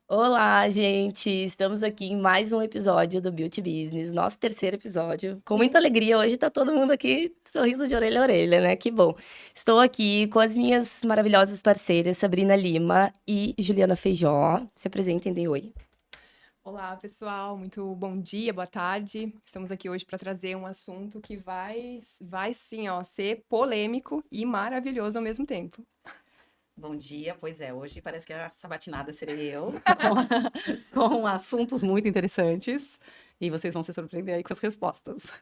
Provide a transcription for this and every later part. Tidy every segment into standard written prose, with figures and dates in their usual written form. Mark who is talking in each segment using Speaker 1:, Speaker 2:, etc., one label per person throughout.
Speaker 1: Olá, gente! Estamos aqui em mais um episódio do Beauty Business, nosso terceiro episódio. Com muita alegria, hoje tá todo mundo aqui, sorriso de orelha a orelha, né? Que bom. Estou aqui com as minhas maravilhosas parceiras, Sabrina Lima e Juliana Feijó. Se apresentem, dê oi.
Speaker 2: Olá, pessoal, muito bom dia, boa tarde. Estamos aqui hoje para trazer um assunto que vai sim, ó, ser polêmico e maravilhoso ao mesmo tempo.
Speaker 3: Bom dia, pois é, hoje parece que a sabatinada serei eu, com assuntos muito interessantes, e vocês vão se surpreender aí com as respostas.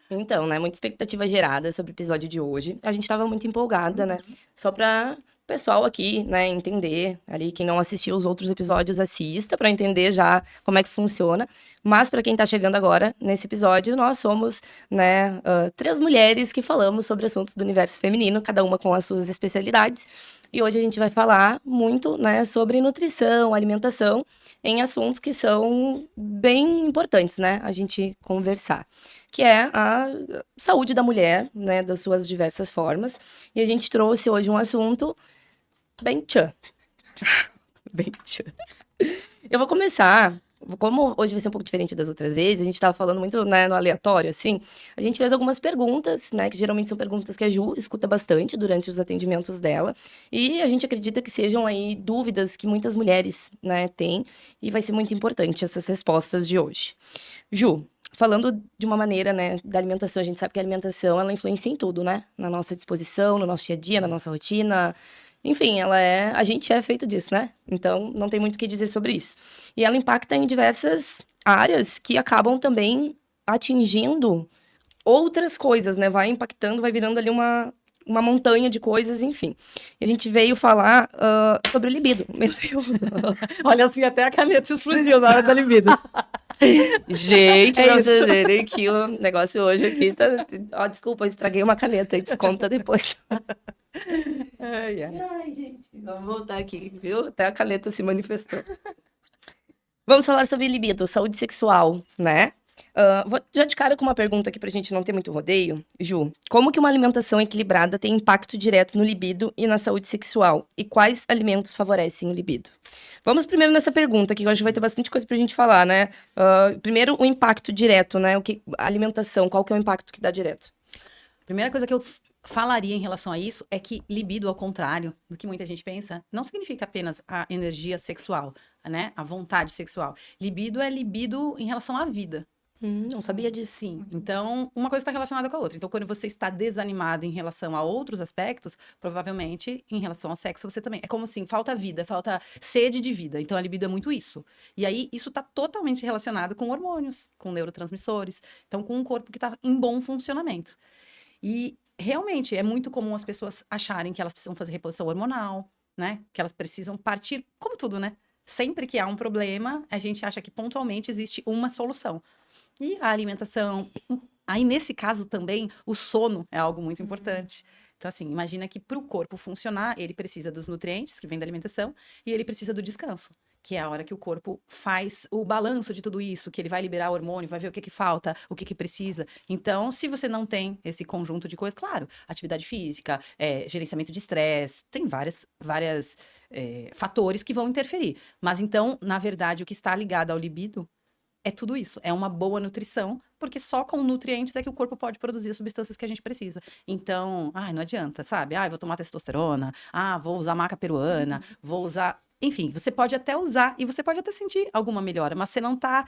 Speaker 1: Então, né, muita expectativa gerada sobre o episódio de hoje. A gente estava muito empolgada, né? Só para o pessoal aqui, né, entender ali, quem não assistiu os outros episódios, assista para entender já como é que funciona. Mas para quem está chegando agora nesse episódio, nós somos, né, três mulheres que falamos sobre assuntos do universo feminino, cada uma com as suas especialidades. E hoje a gente vai falar muito, né, sobre nutrição, alimentação, em assuntos que são bem importantes, né, a gente conversar, que é a saúde da mulher, né, das suas diversas formas. E a gente trouxe hoje um assunto bem tchan. Bem tchan. Eu vou começar, como hoje vai ser um pouco diferente das outras vezes, a gente estava falando muito, né, no aleatório, assim, a gente fez algumas perguntas, né, que geralmente são perguntas que a Ju escuta bastante durante os atendimentos dela, e a gente acredita que sejam aí dúvidas que muitas mulheres, né, têm, e vai ser muito importante essas respostas de hoje. Ju, falando de uma maneira, né, da alimentação, a gente sabe que a alimentação, ela influencia em tudo, né? Na nossa disposição, no nosso dia a dia, na nossa rotina. Enfim, a gente é feito disso, né? Então, não tem muito o que dizer sobre isso. E ela impacta em diversas áreas que acabam também atingindo outras coisas, né? Vai impactando, vai virando ali uma montanha de coisas, enfim. E a gente veio falar sobre libido. Meu Deus.
Speaker 3: Olha assim, até a caneta explodiu na hora da libido.
Speaker 1: Gente,
Speaker 3: É
Speaker 1: pra
Speaker 3: isso.
Speaker 1: vocês verem que o negócio hoje aqui tá. Ó, desculpa, eu estraguei uma caneta, desconta depois.
Speaker 3: Ai, ai.
Speaker 1: Ai, gente, vamos voltar aqui, viu? Até a caneta se manifestou. Vamos falar sobre libido, saúde sexual, né? Vou já de cara com uma pergunta aqui pra gente não ter muito rodeio. Ju, como que uma alimentação equilibrada tem impacto direto no libido e na saúde sexual? E quais alimentos favorecem o libido? Vamos primeiro nessa pergunta, que eu acho que vai ter bastante coisa pra gente falar, né? Primeiro, o impacto direto, né? A alimentação, qual que é o impacto que dá direto?
Speaker 3: Primeira coisa que eu falaria em relação a isso é que libido, ao contrário do que muita gente pensa, não significa apenas a energia sexual, né? A vontade sexual. Libido é libido em relação à vida.
Speaker 1: Não sabia disso.
Speaker 3: Sim, então uma coisa está relacionada com a outra. Então, quando você está desanimado em relação a outros aspectos, provavelmente em relação ao sexo você também. É como assim, falta vida, falta sede de vida. Então, a libido é muito isso. E aí, isso está totalmente relacionado com hormônios, com neurotransmissores. Então, com um corpo que está em bom funcionamento. E realmente é muito comum as pessoas acharem que elas precisam fazer reposição hormonal, né? Que elas precisam partir, como tudo, né? Sempre que há um problema, a gente acha que pontualmente existe uma solução. E a alimentação. Aí, nesse caso também, o sono é algo muito importante. Então, assim, imagina que para o corpo funcionar, ele precisa dos nutrientes, que vem da alimentação, e ele precisa do descanso, que é a hora que o corpo faz o balanço de tudo isso, que ele vai liberar hormônio, vai ver o que falta, o que precisa. Então, se você não tem esse conjunto de coisas, claro, atividade física, gerenciamento de estresse, tem várias fatores que vão interferir. Mas então, na verdade, o que está ligado ao libido é tudo isso. É uma boa nutrição, porque só com nutrientes é que o corpo pode produzir as substâncias que a gente precisa. Então, ai, não adianta, sabe? Vou tomar testosterona, vou usar maca peruana, vou usar. Enfim, você pode até usar e você pode até sentir alguma melhora, mas você não tá,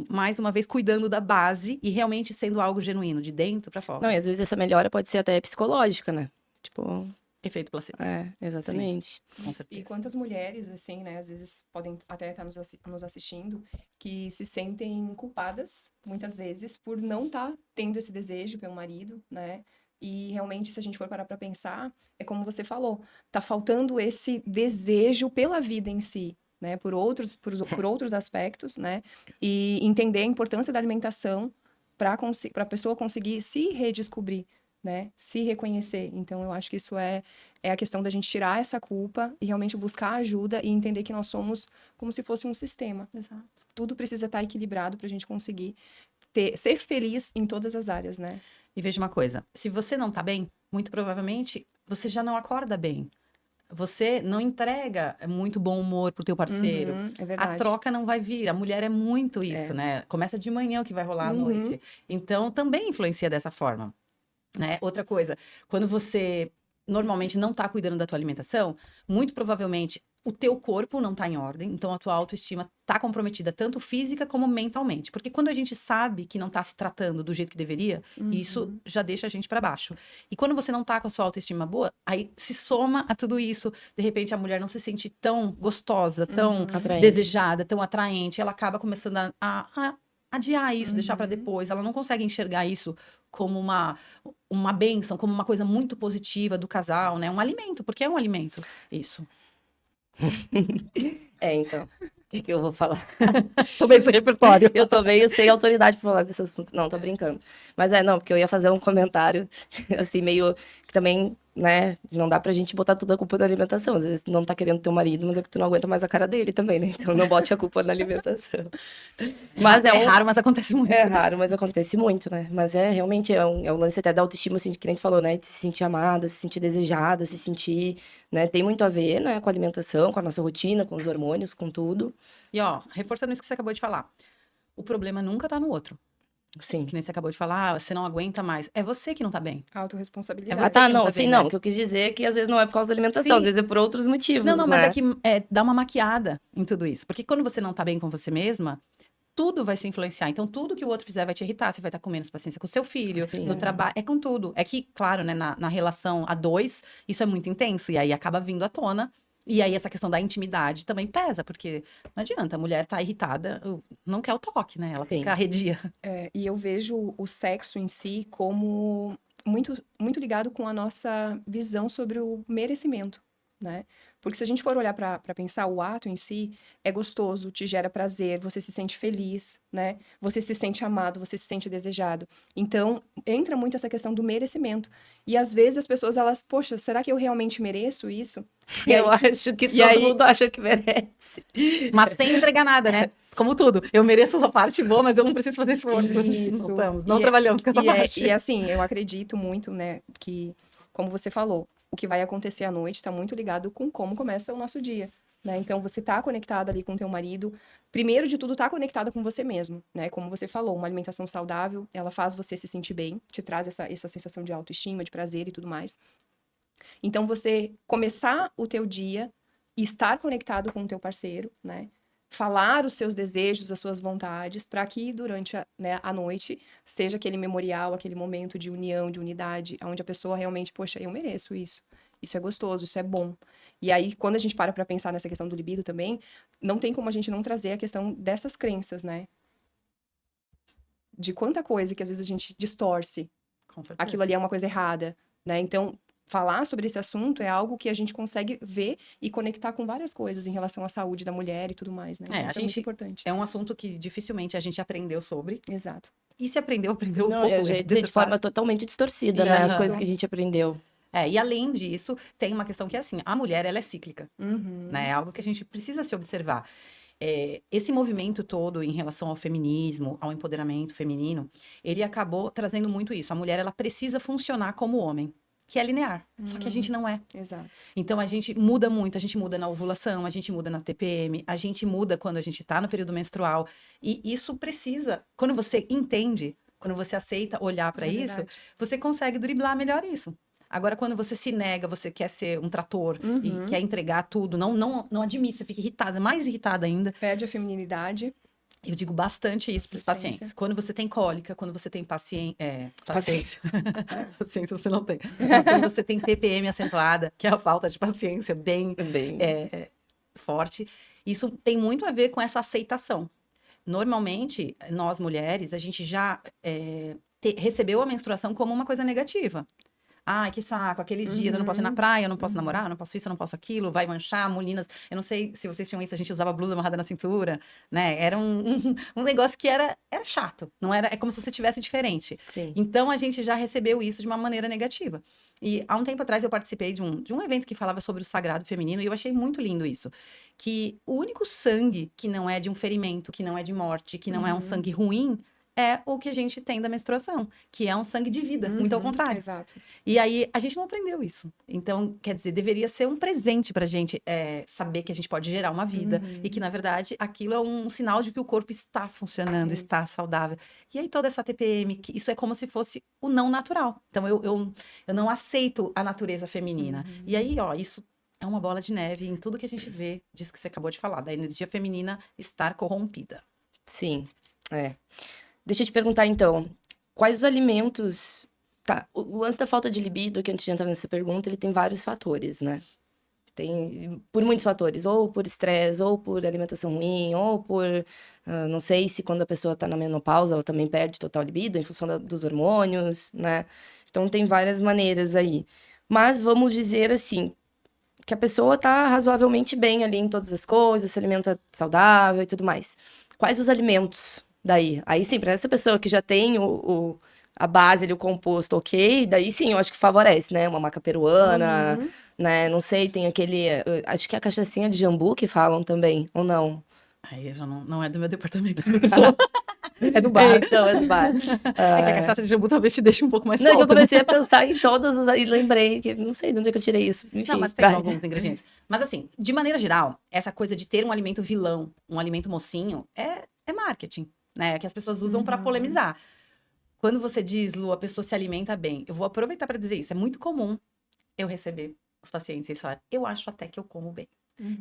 Speaker 3: mais uma vez, cuidando da base e realmente sendo algo genuíno, de dentro para
Speaker 1: Não,
Speaker 3: fora.
Speaker 1: e às vezes essa melhora pode ser até psicológica, né? Tipo,
Speaker 3: Efeito placebo. Sim,
Speaker 1: exatamente.
Speaker 3: com
Speaker 2: E
Speaker 3: certeza.
Speaker 2: quantas mulheres, assim, né, às vezes podem até estar nos assistindo, que se sentem culpadas, muitas vezes, por não estar tendo esse desejo pelo marido, né? E realmente, se a gente for parar para pensar, é como você falou, tá faltando esse desejo pela vida em si, né? Por outros aspectos, né? E entender a importância da alimentação para a pessoa conseguir se redescobrir, né? Se reconhecer. Então, eu acho que isso é a questão da gente tirar essa culpa e realmente buscar ajuda e entender que nós somos como se fosse um sistema.
Speaker 3: Exato.
Speaker 2: Tudo precisa estar equilibrado para a gente conseguir ser feliz em todas as áreas, né?
Speaker 3: E veja uma coisa: se você não tá bem, muito provavelmente você já não acorda bem. você não entrega muito bom humor pro teu parceiro.
Speaker 2: É
Speaker 3: A
Speaker 2: verdade.
Speaker 3: troca não vai vir. A mulher é muito isso, né? Começa de manhã o que vai rolar à noite. Então, também influencia dessa forma, né? Outra coisa, quando você normalmente não tá cuidando da tua alimentação, muito provavelmente o teu corpo não tá em ordem, então a tua autoestima tá comprometida tanto física como mentalmente. Porque quando a gente sabe que não tá se tratando do jeito que deveria, isso já deixa a gente para baixo. E quando você não tá com a sua autoestima boa, aí se soma a tudo isso, de repente a mulher não se sente tão gostosa, tão
Speaker 1: Atraente.
Speaker 3: desejada, tão atraente, ela acaba começando a adiar isso, deixar para depois, ela não consegue enxergar isso como uma bênção, como uma coisa muito positiva do casal, né? Um alimento, porque é um alimento, isso.
Speaker 1: Então. O que eu vou falar?
Speaker 3: Tomei esse repertório.
Speaker 1: Eu tô meio sem autoridade pra falar desse assunto. Não, tô brincando. Mas não, porque eu ia fazer um comentário, assim, meio que também, né, não dá pra gente botar toda a culpa na alimentação. Às vezes não tá querendo ter um marido, mas é que tu não aguenta mais a cara dele também, né? Então não bote a culpa na alimentação. Mas
Speaker 3: É raro, mas acontece muito.
Speaker 1: É raro, mas acontece muito, né? Mas realmente é um lance até da autoestima, assim, que nem tu falou, né? De se sentir amada, se sentir desejada, se sentir, né? Tem muito a ver, né? Com a alimentação, com a nossa rotina, com os hormônios, com tudo.
Speaker 3: E ó, reforçando isso que você acabou de falar. O problema nunca tá no outro.
Speaker 1: Sim.
Speaker 3: Que nem você acabou de falar, você não aguenta mais. É você que não tá bem.
Speaker 2: Autorresponsabilidade.
Speaker 3: É você
Speaker 1: Tá,
Speaker 3: que não
Speaker 1: não,
Speaker 3: tá
Speaker 1: sim,
Speaker 3: bem,
Speaker 1: não.
Speaker 3: né?
Speaker 1: O que eu quis dizer é que às vezes não é por causa da alimentação,
Speaker 3: Sim.
Speaker 1: às vezes é por outros motivos,
Speaker 3: Não,
Speaker 1: né?
Speaker 3: mas é que dá uma maquiada em tudo isso. Porque quando você não tá bem com você mesma, tudo vai se influenciar. Então, tudo que o outro fizer vai te irritar. Você vai estar com menos paciência com o seu filho,
Speaker 1: Sim.
Speaker 3: no trabalho. É com tudo. É que, claro, né, na relação a dois, isso é muito intenso. E aí acaba vindo à tona. E aí essa questão da intimidade também pesa, porque não adianta, a mulher tá irritada, não quer o toque, né? Ela
Speaker 1: Sim.
Speaker 3: fica arredia.
Speaker 2: E eu vejo o sexo em si como muito, muito ligado com a nossa visão sobre o merecimento, né? Porque se a gente for olhar para pensar, o ato em si é gostoso, te gera prazer, você se sente feliz, né? Você se sente amado, você se sente desejado. Então, entra muito essa questão do merecimento. E às vezes as pessoas, elas, poxa, será que eu realmente mereço isso? E
Speaker 1: Eu
Speaker 2: aí,
Speaker 1: acho que todo mundo acha que merece.
Speaker 3: Mas sem entregar nada, né? Como tudo. Eu mereço essa parte boa, mas eu não preciso fazer esforço.
Speaker 2: Isso.
Speaker 3: Não trabalhamos com essa
Speaker 2: e
Speaker 3: parte.
Speaker 2: assim, eu acredito muito, né, que, como você falou, o que vai acontecer à noite está muito ligado com como começa o nosso dia, né? Então, você tá conectado ali com o teu marido, primeiro de tudo, tá conectada com você mesmo, né? Como você falou, uma alimentação saudável, ela faz você se sentir bem, te traz essa sensação de autoestima, de prazer e tudo mais. Então, você começar o teu dia e estar conectado com o teu parceiro, né? Falar os seus desejos, as suas vontades, para que durante a noite seja aquele memorial, aquele momento de união, de unidade, onde a pessoa realmente, poxa, eu mereço isso. Isso é gostoso, isso é bom. E aí, quando a gente para pensar nessa questão do libido também, não tem como a gente não trazer a questão dessas crenças, né? De quanta coisa que às vezes a gente distorce.
Speaker 3: Com certeza.
Speaker 2: Aquilo ali é uma coisa errada, né? Então, falar sobre esse assunto é algo que a gente consegue ver e conectar com várias coisas em relação à saúde da mulher e tudo mais, né?
Speaker 3: A
Speaker 2: Então, isso é muito
Speaker 3: gente
Speaker 2: importante.
Speaker 3: é um assunto que dificilmente a gente aprendeu sobre.
Speaker 2: Exato.
Speaker 3: E se aprendeu um
Speaker 1: Não,
Speaker 3: pouco.
Speaker 1: eu já ia dizer de forma totalmente distorcida, né? As coisas que a gente aprendeu.
Speaker 3: E além disso, tem uma questão que é assim, a mulher, ela é cíclica, né? É algo que a gente precisa se observar. Esse movimento todo em relação ao feminismo, ao empoderamento feminino, ele acabou trazendo muito isso. A mulher, ela precisa funcionar como homem, que é linear. Só que a gente não é.
Speaker 2: Exato.
Speaker 3: Então, a gente muda muito. A gente muda na ovulação, a gente muda na TPM, a gente muda quando a gente tá no período menstrual. E isso precisa, quando você entende, quando você aceita olhar para isso,
Speaker 2: verdade.
Speaker 3: você consegue driblar melhor isso. Agora, quando você se nega, você quer ser um trator e quer entregar tudo, não admite, você fica irritada, mais irritada ainda.
Speaker 2: Perde a feminilidade.
Speaker 3: Eu digo bastante isso para os
Speaker 2: Paciência.
Speaker 3: pacientes. Quando você tem cólica, quando você tem paciência. Paciência você não tem. Quando você tem TPM acentuada, que é a falta de paciência bem forte, isso tem muito a ver com essa aceitação. Normalmente, nós mulheres, a gente já recebeu a menstruação como uma coisa negativa. Ai, que saco, aqueles dias eu não posso ir na praia, eu não posso namorar, eu não posso isso, eu não posso aquilo, vai manchar, meninas. Eu não sei se vocês tinham isso, a gente usava blusa amarrada na cintura, né? Era um negócio que era chato, não era, é como se você tivesse diferente.
Speaker 1: Sim.
Speaker 3: Então, a gente já recebeu isso de uma maneira negativa. E há um tempo atrás eu participei de um evento que falava sobre o sagrado feminino e eu achei muito lindo isso. Que o único sangue que não é de um ferimento, que não é de morte, que não é um sangue ruim, é o que a gente tem da menstruação, que é um sangue de vida, muito ao contrário.
Speaker 2: Exato.
Speaker 3: E aí, a gente não aprendeu isso. Então, quer dizer, deveria ser um presente pra gente saber que a gente pode gerar uma vida e que, na verdade, aquilo é um sinal de que o corpo está funcionando,
Speaker 2: Isso.
Speaker 3: está saudável. E aí, toda essa TPM, isso é como se fosse o não natural. Então, eu não aceito a natureza feminina. E aí, ó, isso é uma bola de neve em tudo que a gente vê, disso que você acabou de falar, da energia feminina estar corrompida.
Speaker 1: Sim, é. Deixa eu te perguntar, então, quais os alimentos... Tá, o lance da falta de libido, que antes de entrar nessa pergunta, ele tem vários fatores, né? Tem, por muitos fatores, ou por estresse, ou por alimentação ruim, ou por, não sei se quando a pessoa tá na menopausa, ela também perde total libido, em função dos hormônios, né? Então, tem várias maneiras aí. Mas vamos dizer assim, que a pessoa tá razoavelmente bem ali em todas as coisas, se alimenta saudável e tudo mais. Quais os alimentos daí? Aí sim, para essa pessoa que já tem a base ali, o composto ok, daí sim, eu acho que favorece, né? Uma maca peruana, né? Não sei, tem aquele... Acho que é a cachaçinha de jambu que falam também, ou não?
Speaker 3: Aí já não é do meu departamento de nutrição.
Speaker 1: É do bar, então, é do bar.
Speaker 3: É que a cachaça de jambu talvez te deixe um pouco mais
Speaker 1: Não, é que eu
Speaker 3: solta, né?
Speaker 1: comecei a pensar em todas e lembrei que não sei de onde é que eu tirei isso. Enfim,
Speaker 3: Não, mas tem
Speaker 1: vai.
Speaker 3: alguns ingredientes. Mas assim, de maneira geral, essa coisa de ter um alimento vilão, um alimento mocinho, é marketing, né? Que as pessoas usam pra polemizar. Quando você diz, Lu, a pessoa se alimenta bem, eu vou aproveitar pra dizer isso. É muito comum eu receber os pacientes e eles falarem, eu acho até que eu como bem.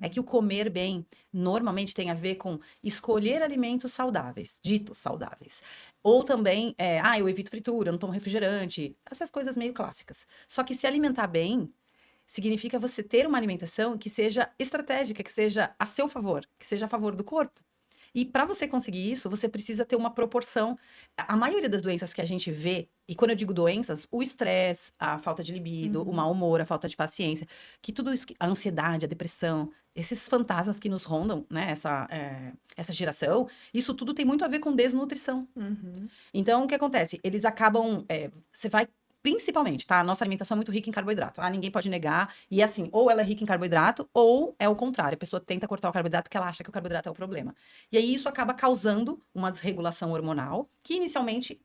Speaker 3: É que o comer bem, normalmente tem a ver com escolher alimentos saudáveis, ditos saudáveis. Ou também, eu evito fritura, eu não tomo refrigerante, essas coisas meio clássicas. Só que se alimentar bem, significa você ter uma alimentação que seja estratégica, que seja a seu favor, que seja a favor do corpo. E para você conseguir isso, você precisa ter uma proporção. A maioria das doenças que a gente vê, e quando eu digo doenças, o estresse, a falta de libido, o mau humor, a falta de paciência, que tudo isso, a ansiedade, a depressão, esses fantasmas que nos rondam, né, essa geração, isso tudo tem muito a ver com desnutrição. Então, o que acontece? Eles acabam, você vai principalmente, tá? A nossa alimentação é muito rica em carboidrato. Ninguém pode negar. E assim, ou ela é rica em carboidrato, ou é o contrário. A pessoa tenta cortar o carboidrato porque ela acha que o carboidrato é o problema. E aí isso acaba causando uma desregulação hormonal, que inicialmente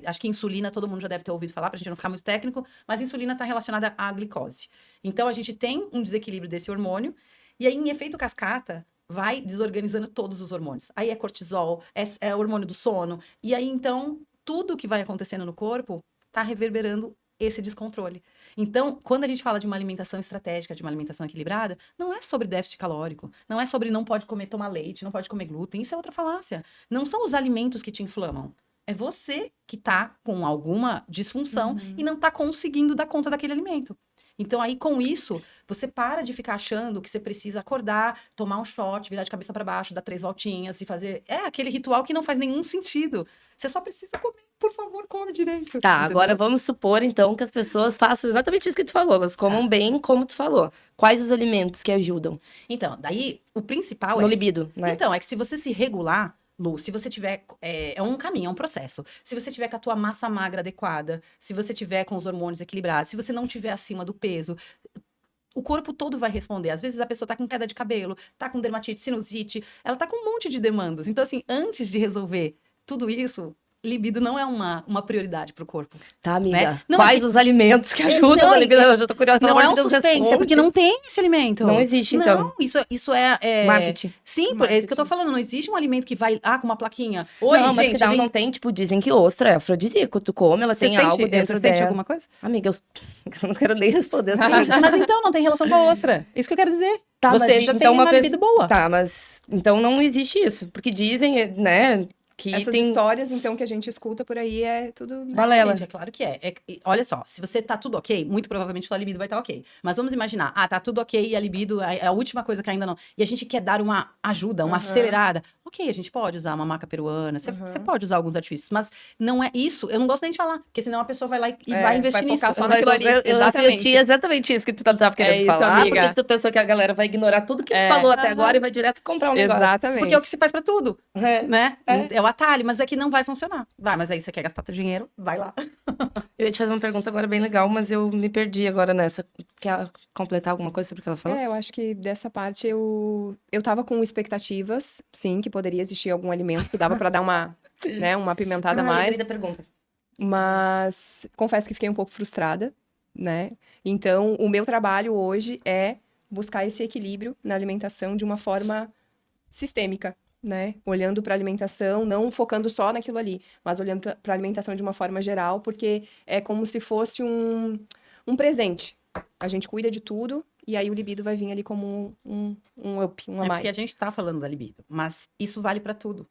Speaker 3: acho que insulina todo mundo já deve ter ouvido falar, pra gente não ficar muito técnico, mas insulina está relacionada à glicose. Então a gente tem um desequilíbrio desse hormônio, e aí em efeito cascata, vai desorganizando todos os hormônios. Aí é cortisol, é hormônio do sono, e aí então tudo que vai acontecendo no corpo está reverberando esse descontrole. Então, quando a gente fala de uma alimentação estratégica, de uma alimentação equilibrada, não é sobre déficit calórico, não é sobre não pode tomar leite, não pode comer glúten, isso é outra falácia. Não são os alimentos que te inflamam. É você que está com alguma disfunção e não está conseguindo dar conta daquele alimento. Então, aí, com isso, você para de ficar achando que você precisa acordar, tomar um shot, virar de cabeça para baixo, dar 3 voltinhas e fazer... aquele ritual que não faz nenhum sentido. Você só precisa comer. Por favor, come direito.
Speaker 1: Tá,
Speaker 3: Entendeu?
Speaker 1: agora vamos supor, então, que as pessoas façam exatamente isso que tu falou. Elas comam bem, como tu falou. Quais os alimentos que ajudam
Speaker 3: Então, daí, o principal
Speaker 1: no libido, né?
Speaker 3: Então, é que se você se regular, Lu, se você tiver... É um caminho, é um processo. Se você tiver com a tua massa magra adequada, se você tiver com os hormônios equilibrados, se você não tiver acima do peso, o corpo todo vai responder. Às vezes a pessoa tá com queda de cabelo, tá com dermatite, sinusite, ela tá com um monte de demandas. Então, assim, antes de resolver tudo isso, libido não é uma prioridade pro corpo.
Speaker 1: Tá, amiga.
Speaker 3: Né? Não,
Speaker 1: Quais os alimentos que ajudam
Speaker 3: não,
Speaker 1: a libido? Eu já tô curiosa. Pelo
Speaker 3: Não
Speaker 1: amor
Speaker 3: é
Speaker 1: de
Speaker 3: um
Speaker 1: Deus,
Speaker 3: suspense, é
Speaker 1: responde.
Speaker 3: porque não tem esse alimento.
Speaker 1: Não existe, então.
Speaker 3: Não, isso é...
Speaker 1: Marketing.
Speaker 3: Sim, é isso que eu tô falando. Não existe um alimento que vai, com uma plaquinha.
Speaker 1: Oi,
Speaker 3: Oi,
Speaker 1: não, mas
Speaker 3: gente,
Speaker 1: que não tem, tipo, dizem que ostra é afrodisíaco. Tu come, ela
Speaker 3: Você
Speaker 1: tem
Speaker 3: sente,
Speaker 1: algo dentro
Speaker 3: você sente
Speaker 1: dela.
Speaker 3: alguma coisa?
Speaker 1: Amiga, eu não quero nem responder essa
Speaker 3: Mas então não tem relação com a ostra. Isso que eu quero dizer.
Speaker 1: Tá,
Speaker 3: Você
Speaker 1: mas
Speaker 3: já
Speaker 1: então
Speaker 3: tem uma libido boa.
Speaker 1: Tá, mas então não existe isso. Porque dizem, né, que
Speaker 2: Essas
Speaker 1: tem...
Speaker 2: histórias, então, que a gente escuta por aí é tudo...
Speaker 1: Balela.
Speaker 3: Gente, é claro que é. Olha só, se você tá tudo ok, muito provavelmente sua libido vai estar ok. Mas vamos imaginar, tá tudo ok e a libido é a última coisa que ainda não... E a gente quer dar uma ajuda, uma acelerada. Ok, a gente pode usar uma maca peruana, você pode usar alguns artifícios, mas não é isso, eu não gosto nem de falar, porque senão a pessoa vai lá e vai investir
Speaker 2: vai focar
Speaker 3: nisso.
Speaker 2: só naquilo ali.
Speaker 1: Eu assisti exatamente isso que tu tava querendo
Speaker 2: isso,
Speaker 1: falar.
Speaker 2: amiga.
Speaker 1: Porque tu pensou que a galera vai ignorar tudo que tu falou até agora e vai direto comprar um negócio.
Speaker 2: Exatamente.
Speaker 3: Porque é o que se faz pra tudo,
Speaker 1: É.
Speaker 3: né? É o atalho, mas é que não vai funcionar. Vai, mas aí você quer gastar teu dinheiro, vai lá.
Speaker 1: Eu ia te fazer uma pergunta agora bem legal, mas eu me perdi agora nessa. Quer completar alguma coisa sobre o que ela falou?
Speaker 2: Eu acho que dessa parte eu tava com expectativas, sim, que poderia existir algum alimento que dava pra dar uma né? Uma apimentada a
Speaker 1: Ai,
Speaker 2: mais.
Speaker 1: lembrei da pergunta.
Speaker 2: Mas confesso que fiquei um pouco frustrada, né? Então, o meu trabalho hoje é buscar esse equilíbrio na alimentação de uma forma sistêmica, né? Olhando para a alimentação, não focando só naquilo ali, mas olhando para a alimentação de uma forma geral, porque é como se fosse um presente. A gente cuida de tudo e aí o libido vai vir ali como um up, um a
Speaker 3: É
Speaker 2: mais.
Speaker 3: porque a gente tá falando da libido, mas isso vale pra tudo.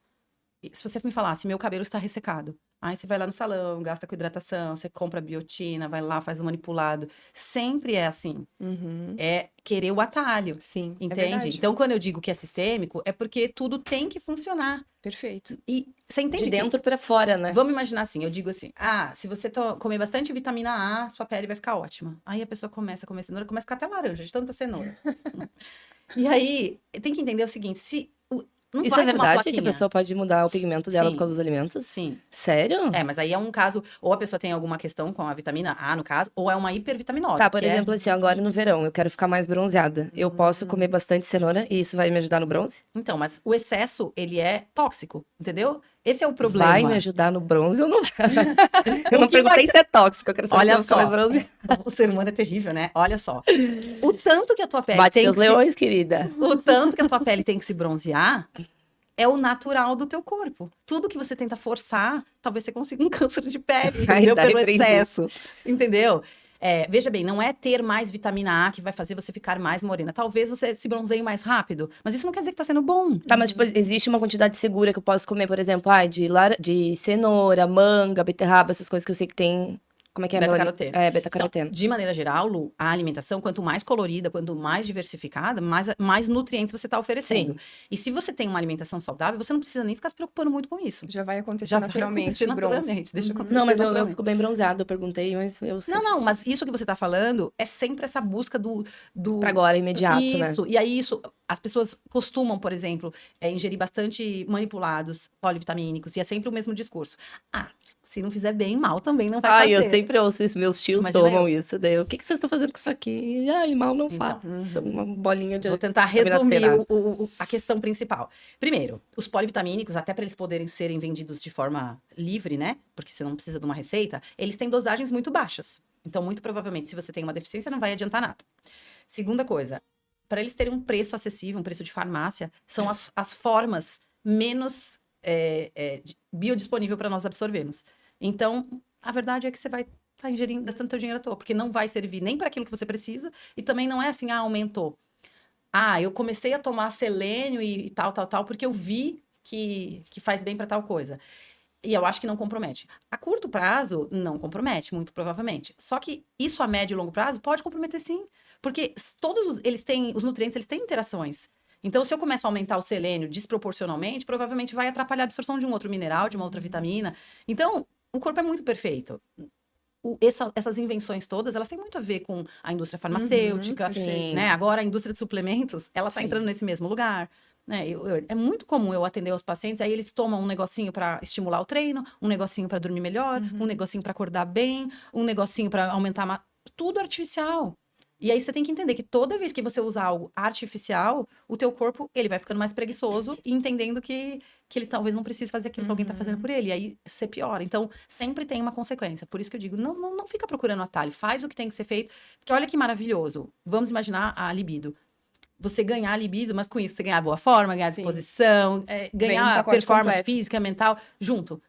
Speaker 3: E se você me falasse, meu cabelo está ressecado, aí você vai lá no salão, gasta com hidratação, você compra biotina, vai lá, faz o manipulado. Sempre é assim.
Speaker 2: Uhum.
Speaker 3: É querer o atalho,
Speaker 2: Sim, é
Speaker 3: entende?
Speaker 2: verdade.
Speaker 3: Então, quando eu digo que é sistêmico, é porque tudo tem que funcionar.
Speaker 2: Perfeito.
Speaker 3: E você entende
Speaker 1: De
Speaker 3: que...
Speaker 1: dentro pra fora, né?
Speaker 3: Vamos imaginar assim, eu digo assim, se você comer bastante vitamina A, sua pele vai ficar ótima. Aí a pessoa começa a comer cenoura, começa a ficar até laranja, de tanta cenoura. E aí, tem que entender o seguinte, não
Speaker 1: Isso
Speaker 3: vai
Speaker 1: é
Speaker 3: com uma
Speaker 1: verdade que a
Speaker 3: plaquinha.
Speaker 1: pessoa pode mudar o pigmento dela
Speaker 3: Sim.
Speaker 1: por causa dos alimentos?
Speaker 3: Sim.
Speaker 1: Sério?
Speaker 3: Mas aí é um caso, ou a pessoa tem alguma questão com a vitamina A, no caso, ou é uma hipervitaminose.
Speaker 1: Tá, por
Speaker 3: que é-
Speaker 1: exemplo, assim, agora no verão, eu quero ficar mais bronzeada. Eu posso comer bastante cenoura e isso vai me ajudar no bronze?
Speaker 3: Então, mas o excesso, ele é tóxico, entendeu? Esse é o problema.
Speaker 1: Vai me ajudar no bronze ou não vai? Eu não
Speaker 3: O que vai-
Speaker 1: perguntei se é tóxico, eu quero saber se eu
Speaker 3: Olha
Speaker 1: vou ficar mais
Speaker 3: só,
Speaker 1: bronzeada.
Speaker 3: o ser humano é terrível, né? Olha só. O tanto que a tua pele
Speaker 1: Bate
Speaker 3: tem
Speaker 1: seus
Speaker 3: que se...
Speaker 1: leões, querida.
Speaker 3: O tanto que a tua pele tem que se bronzear é o natural do teu corpo. Tudo que você tenta forçar, talvez você consiga um câncer de pele,
Speaker 1: Ai,
Speaker 3: entendeu?
Speaker 1: tá,
Speaker 3: Pelo
Speaker 1: entendi.
Speaker 3: excesso, entendeu? Veja bem, não é ter mais vitamina A que vai fazer você ficar mais morena. Talvez você se bronzeie mais rápido, mas isso não quer dizer que tá sendo bom.
Speaker 1: Tá, mas tipo, existe uma quantidade segura que eu posso comer, por exemplo, de cenoura, manga, beterraba, essas coisas que eu sei que tem. Como é que é?
Speaker 3: Beta-caroteno.
Speaker 1: Beta-caroteno.
Speaker 3: Então, de maneira geral, Lu, a alimentação, quanto mais colorida, quanto mais diversificada, mais nutrientes você está oferecendo.
Speaker 1: Sim.
Speaker 3: E se você tem uma alimentação saudável, você não precisa nem ficar se preocupando muito com isso.
Speaker 2: Já vai acontecer
Speaker 3: Já vai
Speaker 2: naturalmente
Speaker 3: acontecer
Speaker 2: o bronze.
Speaker 3: naturalmente, deixa acontecer
Speaker 1: Não, mas eu
Speaker 3: naturalmente.
Speaker 1: fico bem bronzeada, eu perguntei, mas eu sei.
Speaker 3: Não, mas isso que você está falando é sempre essa busca do...
Speaker 1: Pra agora, imediato, né?
Speaker 3: Isso, e aí as pessoas costumam, por exemplo, ingerir bastante manipulados polivitamínicos, e é sempre o mesmo discurso. Se não fizer bem, mal também não vai
Speaker 1: Ai, eu
Speaker 3: fazer.
Speaker 1: sempre ouço isso, meus tios
Speaker 3: Imagina
Speaker 1: tomam
Speaker 3: eu.
Speaker 1: isso. Daí, o que vocês estão fazendo com isso aqui? Ai, mal não
Speaker 3: Então,
Speaker 1: faz. Toma uma bolinha de
Speaker 3: Vou tentar
Speaker 1: vitamina
Speaker 3: resumir
Speaker 1: C, né?
Speaker 3: a questão principal. Primeiro, os polivitamínicos, até para eles poderem serem vendidos de forma livre, né? Porque você não precisa de uma receita, eles têm dosagens muito baixas. Então, muito provavelmente, se você tem uma deficiência, não vai adiantar nada. Segunda coisa, para eles terem um preço acessível, um preço de farmácia, são as formas menos biodisponível para nós absorvermos. Então, a verdade é que você vai estar ingerindo, gastando teu dinheiro à toa, porque não vai servir nem para aquilo que você precisa, e também não é assim, aumentou. Eu comecei a tomar selênio e tal, porque eu vi que faz bem para tal coisa. E eu acho que não compromete. A curto prazo, não compromete, muito provavelmente. Só que isso a médio e longo prazo pode comprometer sim. Porque os nutrientes, eles têm interações. Então, se eu começo a aumentar o selênio desproporcionalmente, provavelmente vai atrapalhar a absorção de um outro mineral, de uma outra vitamina. Então, o corpo é muito perfeito. Essas invenções todas, elas têm muito a ver com a indústria farmacêutica,
Speaker 1: sim.
Speaker 3: né? Agora, a indústria de suplementos, ela está
Speaker 1: Sim.
Speaker 3: entrando nesse mesmo lugar. Né? É muito comum eu atender os pacientes, aí eles tomam um negocinho para estimular o treino, um negocinho para dormir melhor, um negocinho para acordar bem, um negocinho para aumentar tudo artificial. E aí você tem que entender que toda vez que você usa algo artificial, o teu corpo, ele vai ficando mais preguiçoso e entendendo que ele talvez não precise fazer aquilo que alguém tá fazendo por ele. E aí você piora. Então, sempre tem uma consequência. Por isso que eu digo, não fica procurando atalho. Faz o que tem que ser feito. Porque olha que maravilhoso. Vamos imaginar a libido. Você ganhar libido, mas com isso você ganhar boa forma, ganhar
Speaker 2: Sim.
Speaker 3: disposição, ganhar
Speaker 2: pacote
Speaker 3: performance
Speaker 2: completo.
Speaker 3: física, mental, junto.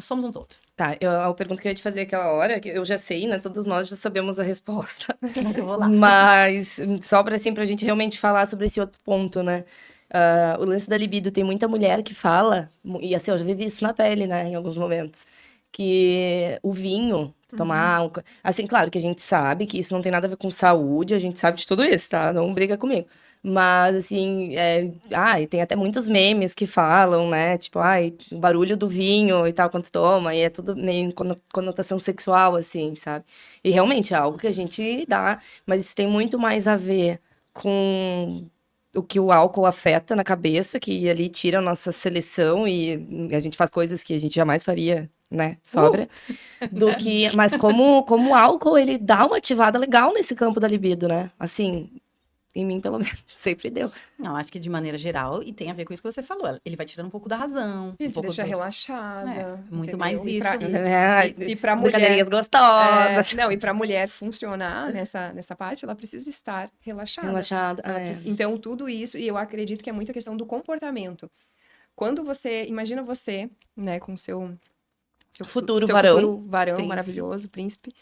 Speaker 3: Somos um todo.
Speaker 1: Tá, a pergunta que eu ia te fazer aquela hora, que eu já sei, né? Todos nós já sabemos a resposta.
Speaker 3: Eu vou lá.
Speaker 1: Mas só pra gente realmente falar sobre esse outro ponto, né? O lance da libido, tem muita mulher que fala, e assim, eu já vivi isso na pele, né? Em alguns momentos. Que o vinho, tomar... Assim, claro que a gente sabe que isso não tem nada a ver com saúde, a gente sabe de tudo isso, tá? Não briga comigo. Mas, assim, e tem até muitos memes que falam, né? Tipo, o barulho do vinho e tal, quando toma, e é tudo meio conotação sexual, assim, sabe? E realmente é algo que a gente dá, mas isso tem muito mais a ver com o que o álcool afeta na cabeça, que ali tira a nossa seleção e a gente faz coisas que a gente jamais faria, né, sobra, do que... Mas como o álcool, ele dá uma ativada legal nesse campo da libido, né? Assim, Em mim, pelo menos, sempre deu.
Speaker 3: Não, acho que de maneira geral, e tem a ver com isso que você falou. Ele vai tirando um pouco da razão.
Speaker 2: Ele
Speaker 3: um
Speaker 2: te
Speaker 3: pouco
Speaker 2: deixa
Speaker 3: do...
Speaker 2: relaxada.
Speaker 3: muito
Speaker 2: entendeu?
Speaker 3: mais
Speaker 2: E
Speaker 3: isso.
Speaker 2: E pra mulher.
Speaker 1: brincadeirinhas gostosas.
Speaker 2: Não, e pra mulher funcionar nessa parte, ela precisa estar relaxada.
Speaker 1: Relaxada.
Speaker 2: Então, tudo isso, e eu acredito que é muito a questão do comportamento. Quando você, imagina você, né, com seu
Speaker 1: Futuro
Speaker 2: seu
Speaker 1: varão.
Speaker 2: futuro varão
Speaker 3: Príncipe.
Speaker 2: maravilhoso, príncipe,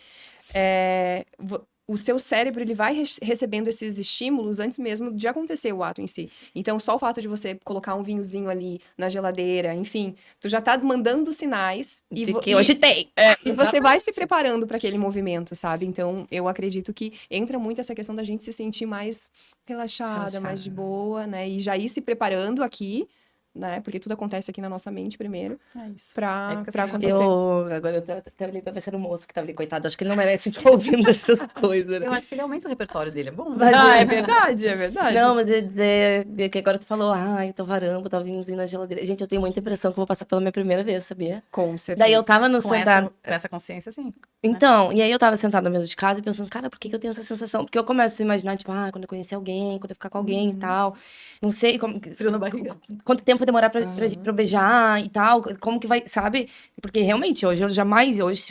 Speaker 2: o seu cérebro, ele vai recebendo esses estímulos antes mesmo de acontecer o ato em si. Então, só o fato de você colocar um vinhozinho ali na geladeira, enfim, tu já tá mandando sinais
Speaker 1: De que hoje tem.
Speaker 2: e você vai se preparando para aquele movimento, sabe? Então, eu acredito que entra muito essa questão da gente se sentir mais relaxada, mais de boa, né? E já ir se preparando aqui, né? Porque tudo acontece aqui na nossa mente primeiro,
Speaker 3: É isso.
Speaker 2: pra
Speaker 3: É isso que eu
Speaker 2: pra
Speaker 3: sei.
Speaker 2: acontecer.
Speaker 1: Agora eu até olhei pra ver se era o moço que tava ali, coitado. Acho que ele não merece ficar ouvindo essas coisas, né?
Speaker 3: Eu acho que ele aumenta o repertório dele, é bom, né?
Speaker 1: Mas
Speaker 2: É verdade, é verdade.
Speaker 1: Não, mas de que agora tu falou, eu tô varando, tá vinhozinho na geladeira. Gente, eu tenho muita impressão que eu vou passar pela minha primeira vez, sabia?
Speaker 2: Com certeza.
Speaker 1: Daí eu tava no
Speaker 3: Com
Speaker 1: sentada.
Speaker 3: essa consciência, sim.
Speaker 1: Então, e aí eu tava sentada na mesa de casa e pensando, cara, por que que eu tenho essa sensação? Porque eu começo a imaginar, tipo, quando eu conhecer alguém, quando eu ficar com alguém e tal. Não sei como.
Speaker 3: Frio na barriga.
Speaker 1: Quanto tempo vai demorar pra eu beijar e tal, como que vai, sabe? Porque realmente, hoje,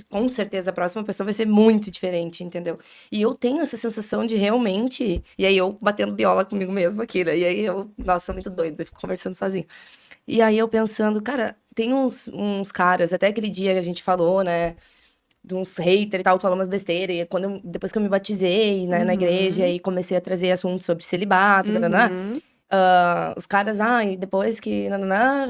Speaker 1: com certeza, a próxima pessoa vai ser muito diferente, entendeu? E eu tenho essa sensação de realmente. E aí eu batendo biola comigo mesmo aqui, né? E aí nossa, sou muito doida, fico conversando sozinha. E aí eu pensando, cara, tem uns caras, até aquele dia que a gente falou, né? De uns haters e tal, falando umas besteiras. E depois que eu me batizei, né, na igreja, e comecei a trazer assuntos sobre celibato, os caras, depois que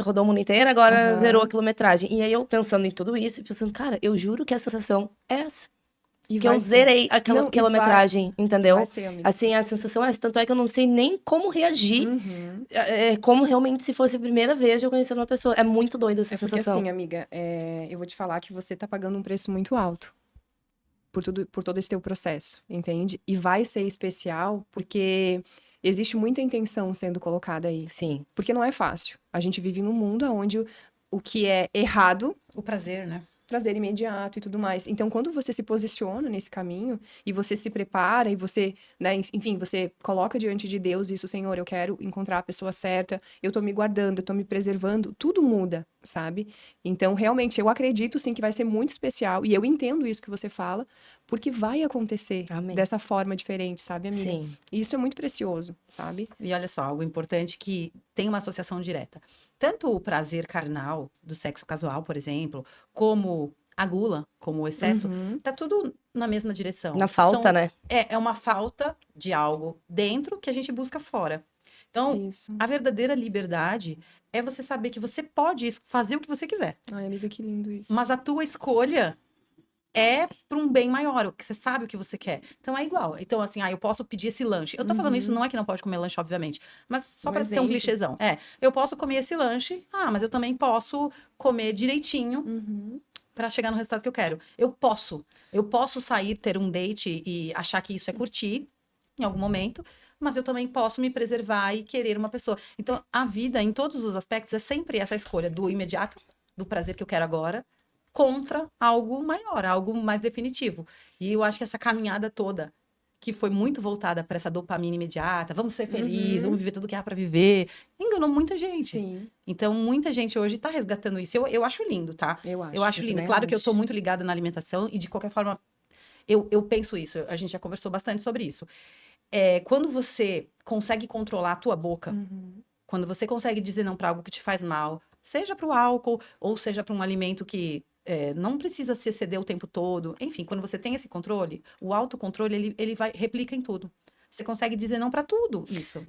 Speaker 1: rodou o mundo inteiro, agora zerou a quilometragem. E aí eu pensando em tudo isso, e pensando, cara, eu juro que a sensação é essa.
Speaker 2: E
Speaker 1: Que
Speaker 2: vai
Speaker 1: eu
Speaker 2: ser.
Speaker 1: zerei aquela
Speaker 2: Não, e
Speaker 1: quilometragem, entendeu?
Speaker 2: Vai ser, amiga.
Speaker 1: Assim, a sensação é essa. Tanto é que eu não sei nem como reagir,
Speaker 2: Uhum.
Speaker 1: como realmente se fosse a primeira vez eu conhecendo uma pessoa. É muito doida essa
Speaker 2: É porque
Speaker 1: sensação.
Speaker 2: assim, amiga, eu vou te falar que você tá pagando um preço muito alto por todo esse teu processo, entende? E vai ser especial porque existe muita intenção sendo colocada aí.
Speaker 1: Sim.
Speaker 2: Porque não é fácil. A gente vive num mundo onde o que é errado,
Speaker 3: O prazer, né?
Speaker 2: prazer imediato e tudo mais. Então, quando você se posiciona nesse caminho e você se prepara e você, né, enfim, você coloca diante de Deus isso, Senhor, eu quero encontrar a pessoa certa, eu tô me guardando, eu tô me preservando, tudo muda, sabe? Então, realmente, eu acredito sim que vai ser muito especial e eu entendo isso que você fala, porque vai acontecer
Speaker 1: Amém.
Speaker 2: dessa forma diferente, sabe, amiga?
Speaker 1: Sim.
Speaker 2: E isso é muito precioso, sabe?
Speaker 3: E olha só, algo importante que tem uma associação direta. Tanto o prazer carnal do sexo casual, por exemplo, como a gula, como o excesso, tá tudo na mesma direção.
Speaker 1: Na falta, né?
Speaker 3: É uma falta de algo dentro que a gente busca fora. Então,
Speaker 2: Isso.
Speaker 3: a verdadeira liberdade é você saber que você pode fazer o que você quiser.
Speaker 2: Ai, amiga, que lindo isso.
Speaker 3: Mas a tua escolha é para um bem maior, o que você sabe o que você quer. Então é igual. Então, assim, eu posso pedir esse lanche. Eu tô falando isso, não é que não pode comer lanche, obviamente, mas só
Speaker 2: Um
Speaker 3: para ter um
Speaker 2: exemplo.
Speaker 3: clichêzão. Eu posso comer esse lanche, mas eu também posso comer direitinho para chegar no resultado que eu quero. Eu posso sair, ter um date e achar que isso é curtir em algum momento, mas eu também posso me preservar e querer uma pessoa. Então, a vida, em todos os aspectos, é sempre essa escolha do imediato, do prazer que eu quero agora, contra algo maior, algo mais definitivo. E eu acho que essa caminhada toda, que foi muito voltada para essa dopamina imediata, vamos ser felizes, vamos viver tudo que há para viver, enganou muita gente.
Speaker 2: Sim,
Speaker 3: Então, muita gente hoje tá resgatando isso. Eu acho lindo, tá?
Speaker 2: eu acho.
Speaker 3: Eu acho lindo.
Speaker 1: também
Speaker 3: Claro que eu tô
Speaker 1: acho.
Speaker 3: muito ligada na alimentação e, de qualquer forma, eu penso isso. A gente já conversou bastante sobre isso. Quando você consegue controlar a tua boca, quando você consegue dizer não para algo que te faz mal, seja para o álcool ou seja para um alimento que não precisa se exceder o tempo todo. Enfim, quando você tem esse controle, o autocontrole, ele replica em tudo. Você consegue dizer não para tudo isso.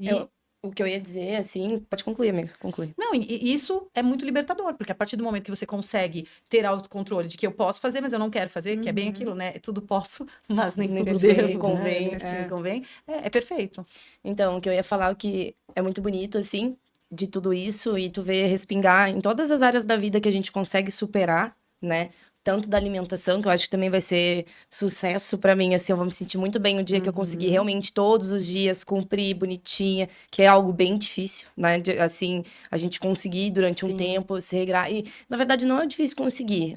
Speaker 1: O que eu ia dizer, assim... Pode concluir, amiga. Conclui.
Speaker 3: Não, e isso é muito libertador, porque a partir do momento que você consegue ter autocontrole de que eu posso fazer, mas eu não quero fazer, que é bem aquilo, né? Tudo posso, mas nem
Speaker 1: Nem
Speaker 3: tudo
Speaker 1: perfeito,
Speaker 3: devo,
Speaker 1: convém,
Speaker 3: né? Convém. É perfeito.
Speaker 1: Então, o que eu ia falar, o que é muito bonito, assim, de tudo isso, e tu vê respingar em todas as áreas da vida que a gente consegue superar, né? Tanto da alimentação, que eu acho que também vai ser sucesso pra mim, assim, eu vou me sentir muito bem o dia que eu conseguir realmente todos os dias cumprir bonitinha, que é algo bem difícil, né? Assim, a gente conseguir durante um
Speaker 2: Sim.
Speaker 1: tempo se regrar. E, na verdade, não é difícil conseguir.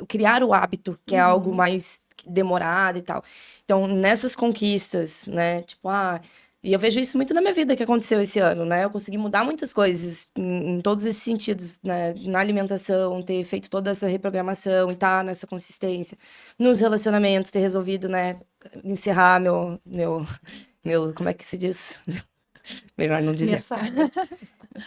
Speaker 1: Criar o hábito, que é algo mais demorado e tal. Então, nessas conquistas, né? Tipo, E eu vejo isso muito na minha vida que aconteceu esse ano, né? Eu consegui mudar muitas coisas em todos esses sentidos, né? Na alimentação, ter feito toda essa reprogramação e estar nessa consistência. Nos relacionamentos, ter resolvido, né? Encerrar como é que se diz? Melhor não dizer.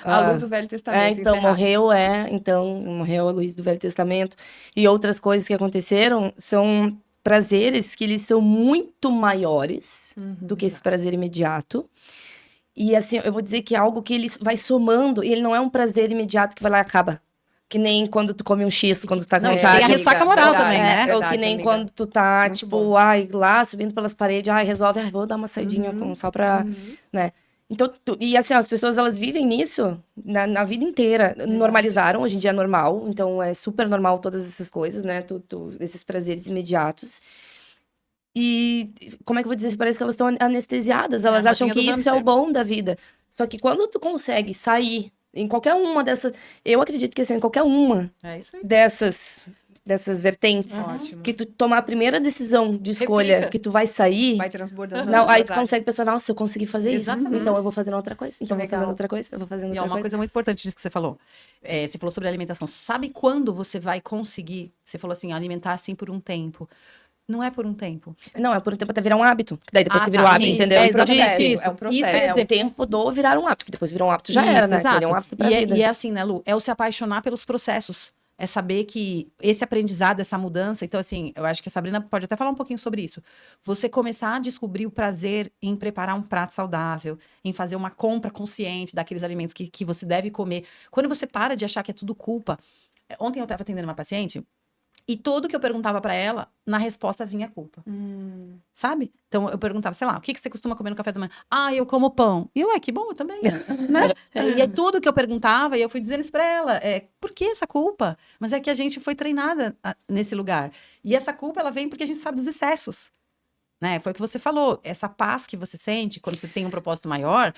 Speaker 2: A luz do Velho Testamento.
Speaker 1: Então
Speaker 2: encerrado.
Speaker 1: morreu a luz do Velho Testamento. E outras coisas que aconteceram são prazeres que eles são muito maiores do que esse prazer imediato. E assim, eu vou dizer que é algo que ele vai somando, e ele não é um prazer imediato que vai lá e acaba. Que nem quando tu come um X, quando tu tá com
Speaker 3: Não,
Speaker 1: vontade.
Speaker 3: tem a ressaca moral
Speaker 2: verdade,
Speaker 3: também, né?
Speaker 1: Ou que
Speaker 2: Verdade,
Speaker 1: nem
Speaker 2: amiga.
Speaker 1: quando tu tá,
Speaker 2: Muito
Speaker 1: tipo,
Speaker 2: bom.
Speaker 1: lá subindo pelas paredes, resolve, vou dar uma saidinha só pra, né? Então, e assim, as pessoas, elas vivem nisso na vida inteira. Normalizaram, hoje em dia é normal. Então, é super normal todas essas coisas, né? Esses prazeres imediatos. E, como é que eu vou dizer? Parece que elas estão anestesiadas. Elas
Speaker 3: a
Speaker 1: acham
Speaker 3: rodinha
Speaker 1: que
Speaker 3: do
Speaker 1: isso é o
Speaker 3: hamster.
Speaker 1: bom da vida. Só que quando tu consegue sair em qualquer uma dessas... Eu acredito que assim, em qualquer uma
Speaker 3: É isso aí.
Speaker 1: dessas vertentes,
Speaker 2: Ótimo.
Speaker 1: que tu tomar a primeira decisão de escolha,
Speaker 3: Replica.
Speaker 1: que tu vai sair...
Speaker 2: Vai transbordando.
Speaker 1: Não,
Speaker 2: nas
Speaker 1: aí
Speaker 2: outras
Speaker 1: tu
Speaker 2: áreas.
Speaker 1: consegue pensar, nossa, eu consegui fazer
Speaker 3: Exatamente.
Speaker 1: isso. Então eu vou fazendo outra coisa. Então eu vou fazendo
Speaker 2: legal.
Speaker 1: outra coisa. Eu vou fazendo
Speaker 3: E é
Speaker 1: outra
Speaker 3: uma
Speaker 1: coisa.
Speaker 3: coisa muito importante disso que você falou. Você falou sobre alimentação. Sabe quando você vai conseguir? Você falou assim, alimentar assim por um tempo. Não é por um tempo.
Speaker 1: Não, é por um tempo até virar um hábito. Daí depois que vira o
Speaker 3: tá,
Speaker 1: hábito,
Speaker 3: sim,
Speaker 1: entendeu?
Speaker 3: é
Speaker 1: Isso que eu
Speaker 3: exatamente
Speaker 1: disse.
Speaker 3: isso.
Speaker 2: É um processo.
Speaker 3: Isso quer
Speaker 1: É o
Speaker 3: dizer,
Speaker 1: tempo do virar um hábito, que depois virou um hábito já era,
Speaker 3: isso,
Speaker 1: né?
Speaker 3: exato.
Speaker 1: Ele é um hábito pra
Speaker 3: E
Speaker 1: vida.
Speaker 3: é assim, né, Lu? É o se apaixonar pelos processos. É saber que esse aprendizado, essa mudança. Então, assim, eu acho que a Sabrina pode até falar um pouquinho sobre isso. Você começar a descobrir o prazer em preparar um prato saudável, em fazer uma compra consciente daqueles alimentos que você deve comer. Quando você para de achar que é tudo culpa. Ontem eu estava atendendo uma paciente e tudo que eu perguntava para ela, na resposta vinha culpa. Sabe? Então eu perguntava, sei lá, o que você costuma comer no café da manhã? Ah, eu como pão. E eu, que bom, eu também, né? E aí tudo que eu perguntava, e eu fui dizendo isso pra ela, por que essa culpa? Mas é que a gente foi treinada nesse lugar. E essa culpa, ela vem porque a gente sabe dos excessos, né? Foi o que você falou, essa paz que você sente quando você tem um propósito maior,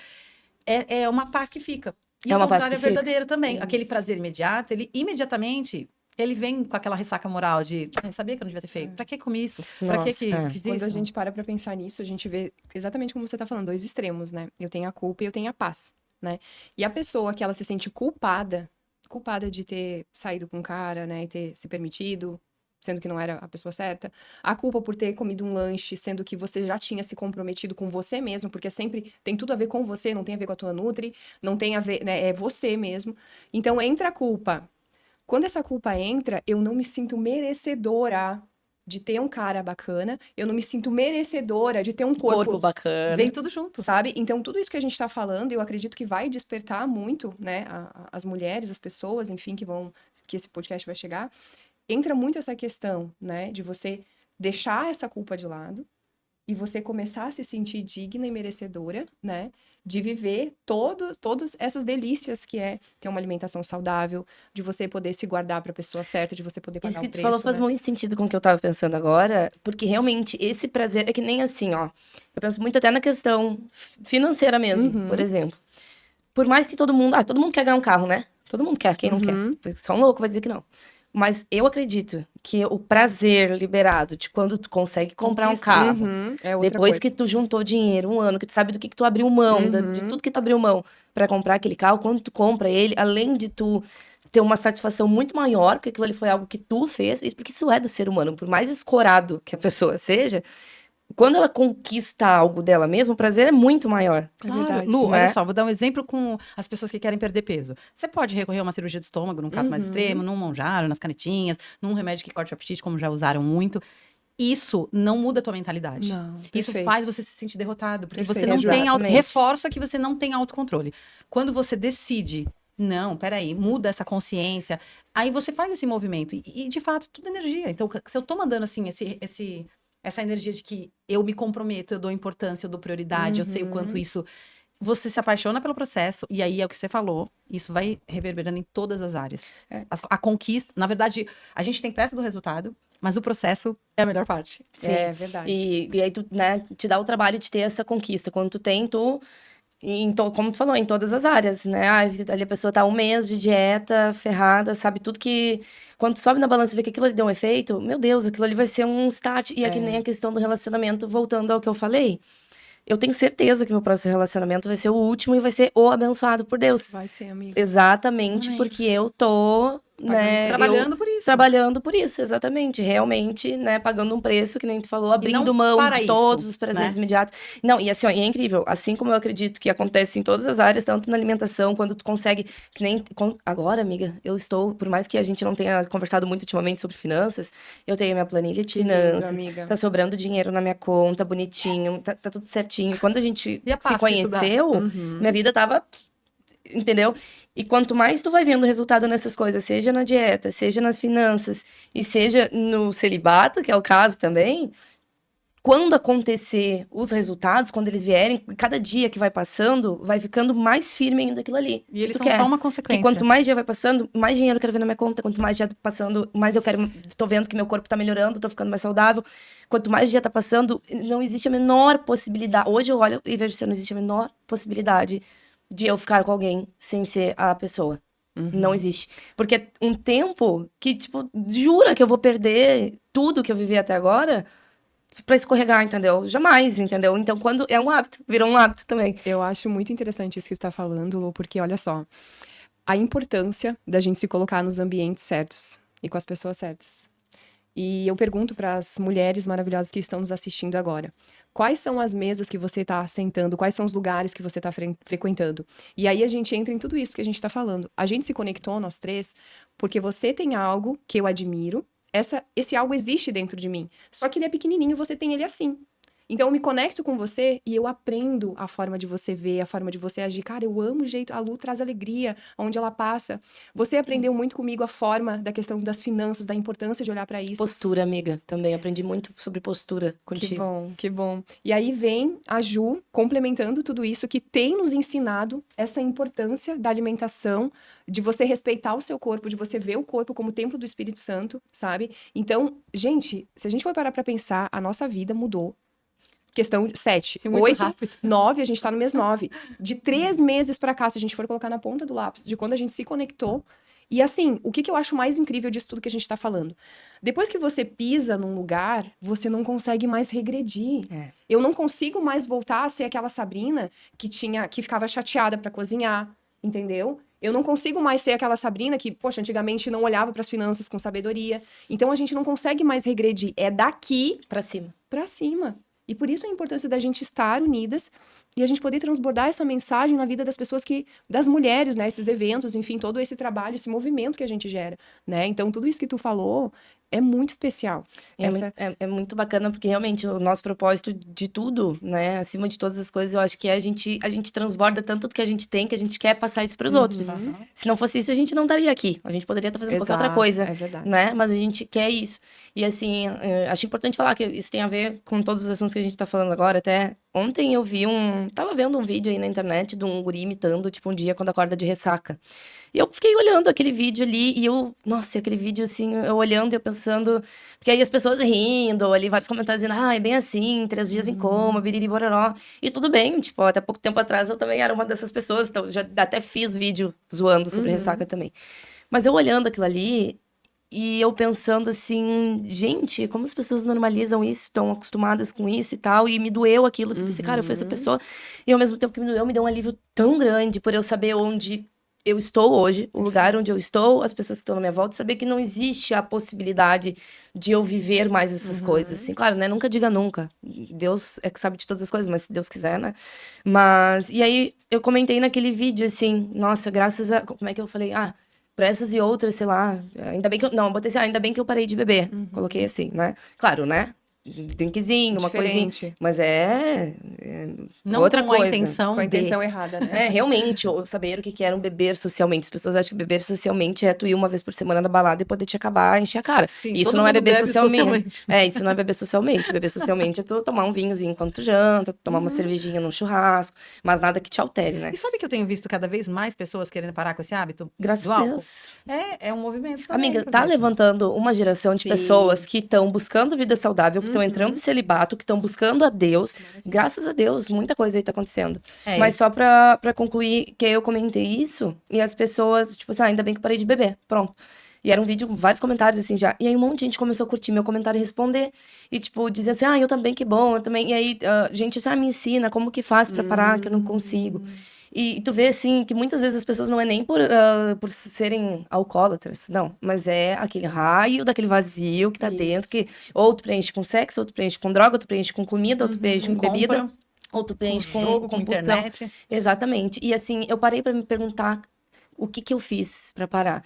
Speaker 3: é uma paz que fica. E
Speaker 1: É
Speaker 3: o
Speaker 1: uma paz
Speaker 3: contrário
Speaker 1: que
Speaker 3: é
Speaker 1: fica.
Speaker 3: verdadeiro também.
Speaker 2: Isso.
Speaker 3: Aquele prazer imediato, ele imediatamente... Ele vem com aquela ressaca moral de, eu sabia que eu não devia ter feito. Pra que comi isso? Pra que
Speaker 1: Nossa, é.
Speaker 3: fiz
Speaker 2: Quando
Speaker 3: isso?
Speaker 2: a gente para pra pensar nisso, a gente vê exatamente como você tá falando, dois extremos, né? Eu tenho a culpa e eu tenho a paz, né? E a pessoa que ela se sente culpada de ter saído com o cara, né? E ter se permitido, sendo que não era a pessoa certa. A culpa por ter comido um lanche, sendo que você já tinha se comprometido com você mesmo, porque sempre tem tudo a ver com você, não tem a ver com a tua nutri, não tem a ver, né? É você mesmo. Então entra a culpa. Quando essa culpa entra, eu não me sinto merecedora de ter um cara bacana, eu não me sinto merecedora de ter um corpo,
Speaker 1: bacana.
Speaker 3: Vem tudo junto.
Speaker 2: sabe? Então, tudo isso que a gente tá falando, eu acredito que vai despertar muito, né, as mulheres, as pessoas, enfim, que esse podcast vai chegar. Entra muito essa questão, né, de você deixar essa culpa de lado e você começar a se sentir digna e merecedora, né, de viver todas essas delícias que é ter uma alimentação saudável, de você poder se guardar para a pessoa certa, de você poder pagar
Speaker 1: Isso que
Speaker 2: o
Speaker 1: tu
Speaker 2: preço,
Speaker 1: falou faz
Speaker 2: né?
Speaker 1: muito sentido com o que eu tava pensando agora, porque realmente esse prazer é que nem assim, ó. Eu penso muito até na questão financeira mesmo,
Speaker 2: Uhum.
Speaker 1: por exemplo. Por mais que todo mundo quer ganhar um carro, né? Todo mundo quer, quem não
Speaker 2: Uhum.
Speaker 1: quer? Só um louco vai dizer que não. Mas eu acredito que o prazer liberado de quando tu consegue comprar um
Speaker 3: Conquista.
Speaker 1: carro,
Speaker 2: Uhum. É outra
Speaker 1: depois
Speaker 2: coisa.
Speaker 1: que tu juntou dinheiro, um ano, que tu sabe do que tu abriu mão, de
Speaker 2: Uhum.
Speaker 1: tudo que tu abriu mão pra comprar aquele carro, quando tu compra ele, além de tu ter uma satisfação muito maior, porque aquilo ali foi algo que tu fez, e porque isso é do ser humano, por mais escorado que a pessoa seja, quando ela conquista algo dela mesma, o prazer é muito maior.
Speaker 2: É
Speaker 3: Claro.
Speaker 2: verdade.
Speaker 3: Lu,
Speaker 1: né?
Speaker 3: olha só, vou dar um exemplo com as pessoas que querem perder peso. Você pode recorrer a uma cirurgia de estômago, num caso mais
Speaker 2: Uhum.
Speaker 3: extremo, num monjaro, nas canetinhas, num remédio que corte o apetite, como já usaram muito. Isso não muda a tua mentalidade.
Speaker 2: Não,
Speaker 3: Isso
Speaker 2: perfeito.
Speaker 3: faz você se sentir derrotado, porque você
Speaker 2: Perfeito.
Speaker 3: não tem
Speaker 1: Exatamente.
Speaker 3: reforça que você não tem autocontrole. Quando você decide, não, peraí, muda essa consciência, aí você faz esse movimento e de fato tudo é energia. Então, se eu tô mandando assim essa energia de que eu me comprometo, eu dou importância, eu dou prioridade, eu sei o quanto isso. Você se apaixona pelo processo, e aí é o que você falou, isso vai reverberando em todas as áreas. A conquista, na verdade, a gente tem pressa do resultado, mas o processo é a melhor parte.
Speaker 1: Sim.
Speaker 2: É verdade.
Speaker 1: E aí tu, né, te dá o trabalho de ter essa conquista. Quando tu tem, como tu falou, em todas as áreas, né? Ali a pessoa tá um mês de dieta, ferrada, sabe tudo que... Quando tu sobe na balança e vê que aquilo ali deu um efeito, meu Deus, aquilo ali vai ser um start. E é que nem a questão do relacionamento, voltando ao que eu falei. eu tenho certeza que meu próximo relacionamento vai ser o último e vai ser o abençoado por Deus.
Speaker 2: Vai ser, amiga.
Speaker 1: Exatamente,
Speaker 3: Amém.
Speaker 1: porque eu tô, né,
Speaker 3: Trabalhando por isso.
Speaker 1: trabalhando por isso, exatamente. Realmente, né, pagando um preço, que nem tu falou, abrindo mão
Speaker 3: para
Speaker 1: de
Speaker 3: isso,
Speaker 1: todos os prazeres
Speaker 3: né?
Speaker 1: imediatos. Não, e assim, ó, e é incrível. Assim como eu acredito que acontece em todas as áreas, tanto na alimentação, quando tu consegue, que nem... Agora, amiga, eu estou, por mais que a gente não tenha conversado muito ultimamente sobre finanças, eu tenho minha planilha de
Speaker 2: Que lindo,
Speaker 1: finanças,
Speaker 2: amiga.
Speaker 1: tá sobrando dinheiro na minha conta, bonitinho, tá tudo certinho. Quando a gente
Speaker 3: E a
Speaker 1: se
Speaker 3: paz que isso dá?
Speaker 1: conheceu,
Speaker 2: Uhum.
Speaker 1: minha vida tava... Entendeu? E quanto mais tu vai vendo resultado nessas coisas, seja na dieta, seja nas finanças, e seja no celibato, que é o caso também, quando acontecer os resultados, quando eles vierem, cada dia que vai passando, vai ficando mais firme ainda aquilo ali.
Speaker 3: E eles
Speaker 1: que tu
Speaker 3: são
Speaker 1: quer.
Speaker 3: só uma
Speaker 1: Porque
Speaker 3: consequência.
Speaker 1: quanto mais dia vai passando, mais dinheiro eu quero ver na minha conta. Quanto mais dia tá passando, mais eu quero. Tô vendo que meu corpo tá melhorando, tô ficando mais saudável. Quanto mais dia tá passando, não existe a menor possibilidade. Hoje eu olho e vejo se não existe a menor possibilidade de eu ficar com alguém sem ser a pessoa. Não existe. Porque é um tempo que, tipo, jura que eu vou perder tudo que eu vivi até agora pra escorregar, entendeu? Jamais, entendeu? Então, quando é um hábito, virou um hábito também.
Speaker 2: Eu acho muito interessante isso que tu tá falando, Lu, porque olha só, a importância da gente se colocar nos ambientes certos e com as pessoas certas. E eu pergunto para as mulheres maravilhosas que estão nos assistindo agora, quais são as mesas que você está sentando, quais são os lugares que você está frequentando? E aí a gente entra em tudo isso que a gente está falando. A gente se conectou, nós três, porque você tem algo que eu admiro, esse algo existe dentro de mim, só que ele é pequenininho, você tem ele assim. Então, eu me conecto com você e eu aprendo a forma de você ver, a forma de você agir. Cara, eu amo o jeito, a Lu traz alegria onde ela passa. Você aprendeu muito comigo a forma da questão das finanças, da importância de olhar pra isso.
Speaker 1: Postura, amiga, também. Aprendi muito sobre postura
Speaker 2: Que
Speaker 1: contigo.
Speaker 2: bom, que bom. E aí vem a Ju complementando tudo isso, que tem nos ensinado essa importância da alimentação, de você respeitar o seu corpo, de você ver o corpo como templo do Espírito Santo, sabe? Então, gente, se a gente for parar pra pensar, a nossa vida mudou. Questão 7,
Speaker 3: E muito
Speaker 2: 8,
Speaker 3: rápido.
Speaker 2: 9, a gente tá no mês 9. De 3 meses pra cá, se a gente for colocar na ponta do lápis, de quando a gente se conectou. E assim, o que eu acho mais incrível disso tudo que a gente tá falando? Depois que você pisa num lugar, você não consegue mais regredir.
Speaker 1: É.
Speaker 2: Eu não consigo mais voltar a ser aquela Sabrina que ficava chateada pra cozinhar, entendeu? Eu não consigo mais ser aquela Sabrina que, poxa, antigamente não olhava pras finanças com sabedoria. Então a gente não consegue mais regredir. É daqui
Speaker 1: Pra cima.
Speaker 2: pra cima. E por isso a importância da gente estar unidas e a gente poder transbordar essa mensagem na vida das pessoas das mulheres, né? Esses eventos, enfim, todo esse trabalho, esse movimento que a gente gera, né? Então, tudo isso que tu falou é muito especial.
Speaker 1: É muito bacana, porque realmente o nosso propósito de tudo, né? Acima de todas as coisas, eu acho que a gente transborda tanto do que a gente tem, que a gente quer passar isso pros outros. Se não fosse isso, a gente não estaria aqui. A gente poderia estar fazendo qualquer outra
Speaker 2: Exato,
Speaker 1: coisa.
Speaker 2: é verdade.
Speaker 1: Né? Mas a gente quer isso. E assim, acho importante falar que isso tem a ver com todos os assuntos que a gente tá falando agora. Até ontem eu vi tava vendo um vídeo aí na internet de um guri imitando, tipo, um dia quando acorda de ressaca. E eu fiquei olhando aquele vídeo ali e nossa, aquele vídeo assim, eu olhando e eu pensando, porque aí as pessoas rindo, ali vários comentários dizendo, é bem assim, 3 dias em coma, biriri, bororó. E tudo bem, tipo, até pouco tempo atrás eu também era uma dessas pessoas, então já até fiz vídeo zoando sobre ressaca também. Mas eu olhando aquilo ali, e eu pensando assim, gente, como as pessoas normalizam isso, estão acostumadas com isso e tal, e me doeu aquilo, que eu pensei, cara, eu fui essa pessoa, e ao mesmo tempo que me doeu, me deu um alívio tão grande por eu saber onde eu estou hoje, o lugar onde eu estou, as pessoas que estão na minha volta, saber que não existe a possibilidade de eu viver mais essas coisas, assim, claro, né, nunca diga nunca, Deus é que sabe de todas as coisas, mas se Deus quiser, né, mas, e aí eu comentei naquele vídeo, assim, nossa, graças a, como é que eu falei, pra essas e outras, sei lá, ainda bem que eu botei assim, ainda bem que eu parei de beber, coloquei assim, né, claro, né, drinkzinho, uma coisinha,
Speaker 2: Diferente.
Speaker 1: mas
Speaker 3: Não
Speaker 1: outra
Speaker 3: com a
Speaker 1: coisa.
Speaker 3: intenção
Speaker 2: Com a
Speaker 3: de...
Speaker 2: intenção errada, né?
Speaker 1: Realmente, ou saber o que era um beber socialmente. As pessoas acham que beber socialmente é tu ir uma vez por semana na balada e poder te acabar, encher a cara.
Speaker 3: Sim,
Speaker 1: Isso
Speaker 3: todo
Speaker 1: não é
Speaker 3: mundo
Speaker 1: beber
Speaker 3: bebe
Speaker 1: socialmente. Isso não é beber socialmente. Beber socialmente é tu tomar um vinhozinho enquanto tu janta, tu tomar uma cervejinha num churrasco, mas nada que te altere, né?
Speaker 3: E sabe que eu tenho visto cada vez mais pessoas querendo parar com esse hábito
Speaker 1: Graças
Speaker 3: do
Speaker 1: a
Speaker 3: álcool?
Speaker 1: Deus.
Speaker 3: É um movimento também.
Speaker 1: Amiga,
Speaker 3: que eu
Speaker 1: tá
Speaker 3: vejo.
Speaker 1: levantando uma geração de
Speaker 2: Sim.
Speaker 1: pessoas que estão buscando vida saudável, que estão entrando em celibato, que estão buscando a Deus. Graças a Deus, muita coisa aí tá acontecendo. Mas só pra concluir, que eu comentei isso, e as pessoas, tipo assim, ainda bem que eu parei de beber. Pronto. E era um vídeo com vários comentários, assim, já. E aí um monte de gente começou a curtir meu comentário e responder. E, tipo, dizer assim, eu também, que bom, eu também. E aí, gente, assim, me ensina como que faz pra parar, que eu não consigo. E tu vê, assim, que muitas vezes as pessoas não é nem por serem alcoólatras, não. Mas é aquele raio daquele vazio que tá dentro, que ou tu preenche com sexo, ou tu preenche com droga, ou tu preenche com comida, ou tu preenche com bebida, ou tu preenche com
Speaker 3: jogo, com
Speaker 1: compulsão.
Speaker 3: internet.
Speaker 1: Exatamente. E, assim, eu parei pra me perguntar o que eu fiz pra parar.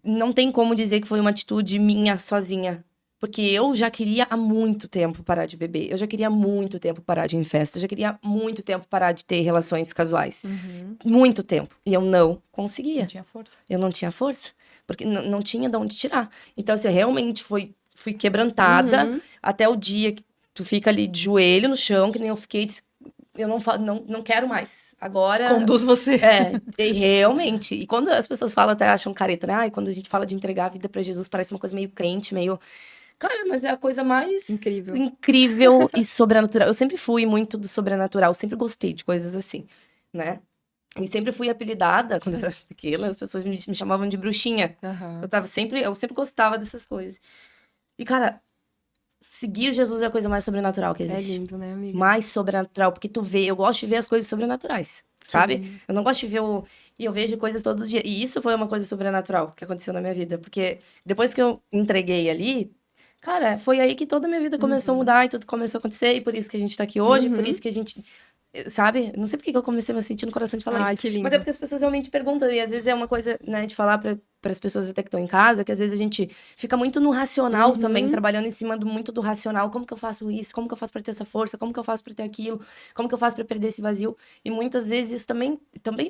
Speaker 1: Não tem como dizer que foi uma atitude minha sozinha. Porque eu já queria há muito tempo parar de beber. Eu já queria há muito tempo parar de ir em festa. Eu já queria há muito tempo parar de ter relações casuais. Muito tempo. E eu não conseguia.
Speaker 3: Não tinha força.
Speaker 1: Eu não tinha força. Porque não tinha de onde tirar. Então, assim, eu realmente fui quebrantada até o dia que tu fica ali de joelho no chão, que nem eu fiquei. Eu não quero mais. Agora.
Speaker 3: Conduz você.
Speaker 1: E realmente. E quando as pessoas falam, até acham careta, né? Ai, quando a gente fala de entregar a vida pra Jesus, parece uma coisa meio crente, meio. Cara, mas é a coisa mais incrível e sobrenatural. Eu sempre fui muito do sobrenatural, sempre gostei de coisas assim, né? E sempre fui apelidada, quando eu era pequena, as pessoas me chamavam de bruxinha. Eu sempre gostava dessas coisas. E, cara, seguir Jesus é a coisa mais sobrenatural que
Speaker 2: É
Speaker 1: existe.
Speaker 2: lindo, né, amiga?
Speaker 1: Mais sobrenatural, porque tu vê, eu gosto de ver as coisas sobrenaturais, sabe? Eu não gosto de ver E eu vejo coisas todos os dias. E isso foi uma coisa sobrenatural que aconteceu na minha vida, porque depois que eu entreguei ali, cara, foi aí que toda a minha vida começou a mudar e tudo começou a acontecer, e por isso que a gente tá aqui hoje, por isso que a gente. Sabe? Não sei por que eu comecei a me sentir no coração de falar
Speaker 2: Ai,
Speaker 1: isso.
Speaker 2: que lindo.
Speaker 1: Mas é porque as pessoas realmente perguntam, e às vezes é uma coisa, né, de falar para as pessoas até que estão em casa, que às vezes a gente fica muito no racional também, trabalhando em cima muito do racional. Como que eu faço isso? Como que eu faço para ter essa força? Como que eu faço para ter aquilo? Como que eu faço para perder esse vazio? E muitas vezes isso também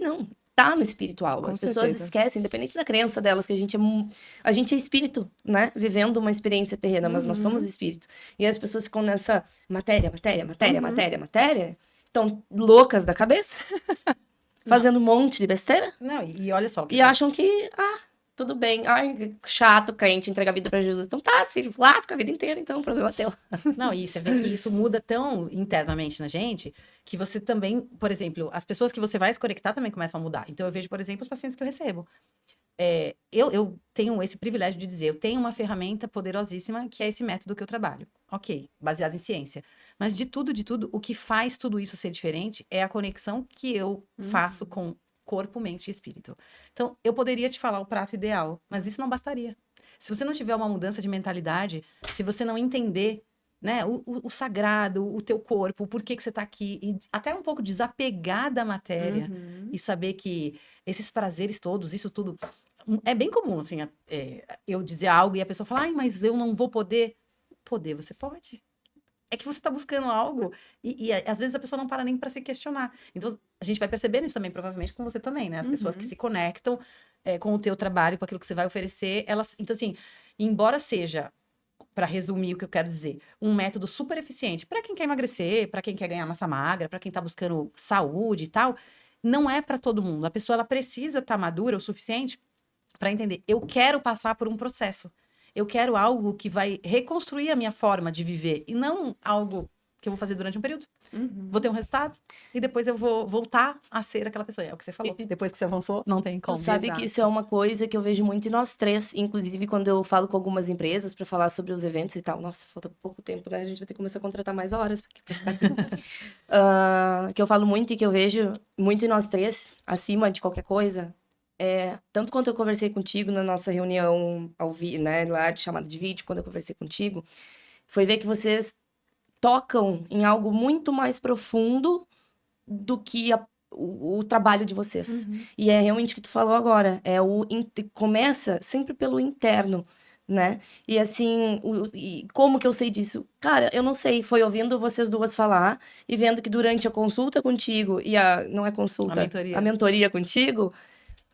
Speaker 1: não. Tá no espiritual.
Speaker 2: Com
Speaker 1: As pessoas
Speaker 2: certeza.
Speaker 1: esquecem, independente da crença delas, que a gente é espírito, né? Vivendo uma experiência terrena, mas nós somos espírito. E as pessoas ficam nessa matéria, estão loucas da cabeça, fazendo um monte de besteira,
Speaker 3: Não, e olha só.
Speaker 1: e acham que, tudo bem, ai, chato, crente, entrega a vida pra Jesus. Então tá, se lasca a vida inteira, então, o problema é teu.
Speaker 3: Não, isso muda tão internamente na gente que você também, por exemplo, as pessoas que você vai se conectar também começam a mudar. Então, eu vejo, por exemplo, os pacientes que eu recebo. Eu tenho esse privilégio de dizer, eu tenho uma ferramenta poderosíssima que é esse método que eu trabalho. Ok, baseado em ciência. Mas de tudo, o que faz tudo isso ser diferente é a conexão que eu faço com corpo, mente e espírito. Então, eu poderia te falar o prato ideal, mas isso não bastaria. Se você não tiver uma mudança de mentalidade, se você não entender, né, o sagrado, o teu corpo, o porquê que você está aqui, e até um pouco desapegar da matéria e saber que esses prazeres todos, isso tudo, é bem comum, assim, eu dizer algo e a pessoa falar, ai, mas eu não vou poder. Poder, você pode. É que você está buscando algo e às vezes a pessoa não para nem para se questionar. Então, a gente vai percebendo isso também, provavelmente, com você também, né? As pessoas que se conectam com o teu trabalho, com aquilo que você vai oferecer, elas... Então, assim, embora seja, para resumir o que eu quero dizer, um método super eficiente para quem quer emagrecer, para quem quer ganhar massa magra, para quem está buscando saúde e tal, não é para todo mundo. A pessoa, ela precisa estar madura o suficiente para entender, eu quero passar por um processo. Eu quero algo que vai reconstruir a minha forma de viver e não algo que eu vou fazer durante um período. Vou ter um resultado e depois eu vou voltar a ser aquela pessoa. É o que você falou. Depois que você avançou, não tem como.
Speaker 1: Tu sabe que isso é uma coisa que eu vejo muito em nós três, inclusive quando eu falo com algumas empresas para falar sobre os eventos e tal. Nossa, falta pouco tempo, né? A gente vai ter que começar a contratar mais horas pra ficar aqui. Que eu falo muito e que eu vejo muito em nós três, acima de qualquer coisa. Tanto quanto eu conversei contigo na nossa reunião né, lá de chamada de vídeo, quando eu conversei contigo, foi ver que vocês tocam em algo muito mais profundo do que o trabalho de vocês. E é realmente o que tu falou agora, começa sempre pelo interno, né? E assim, e como que eu sei disso? Cara, eu não sei, foi ouvindo vocês duas falar e vendo que durante a consulta contigo não é consulta, a mentoria contigo,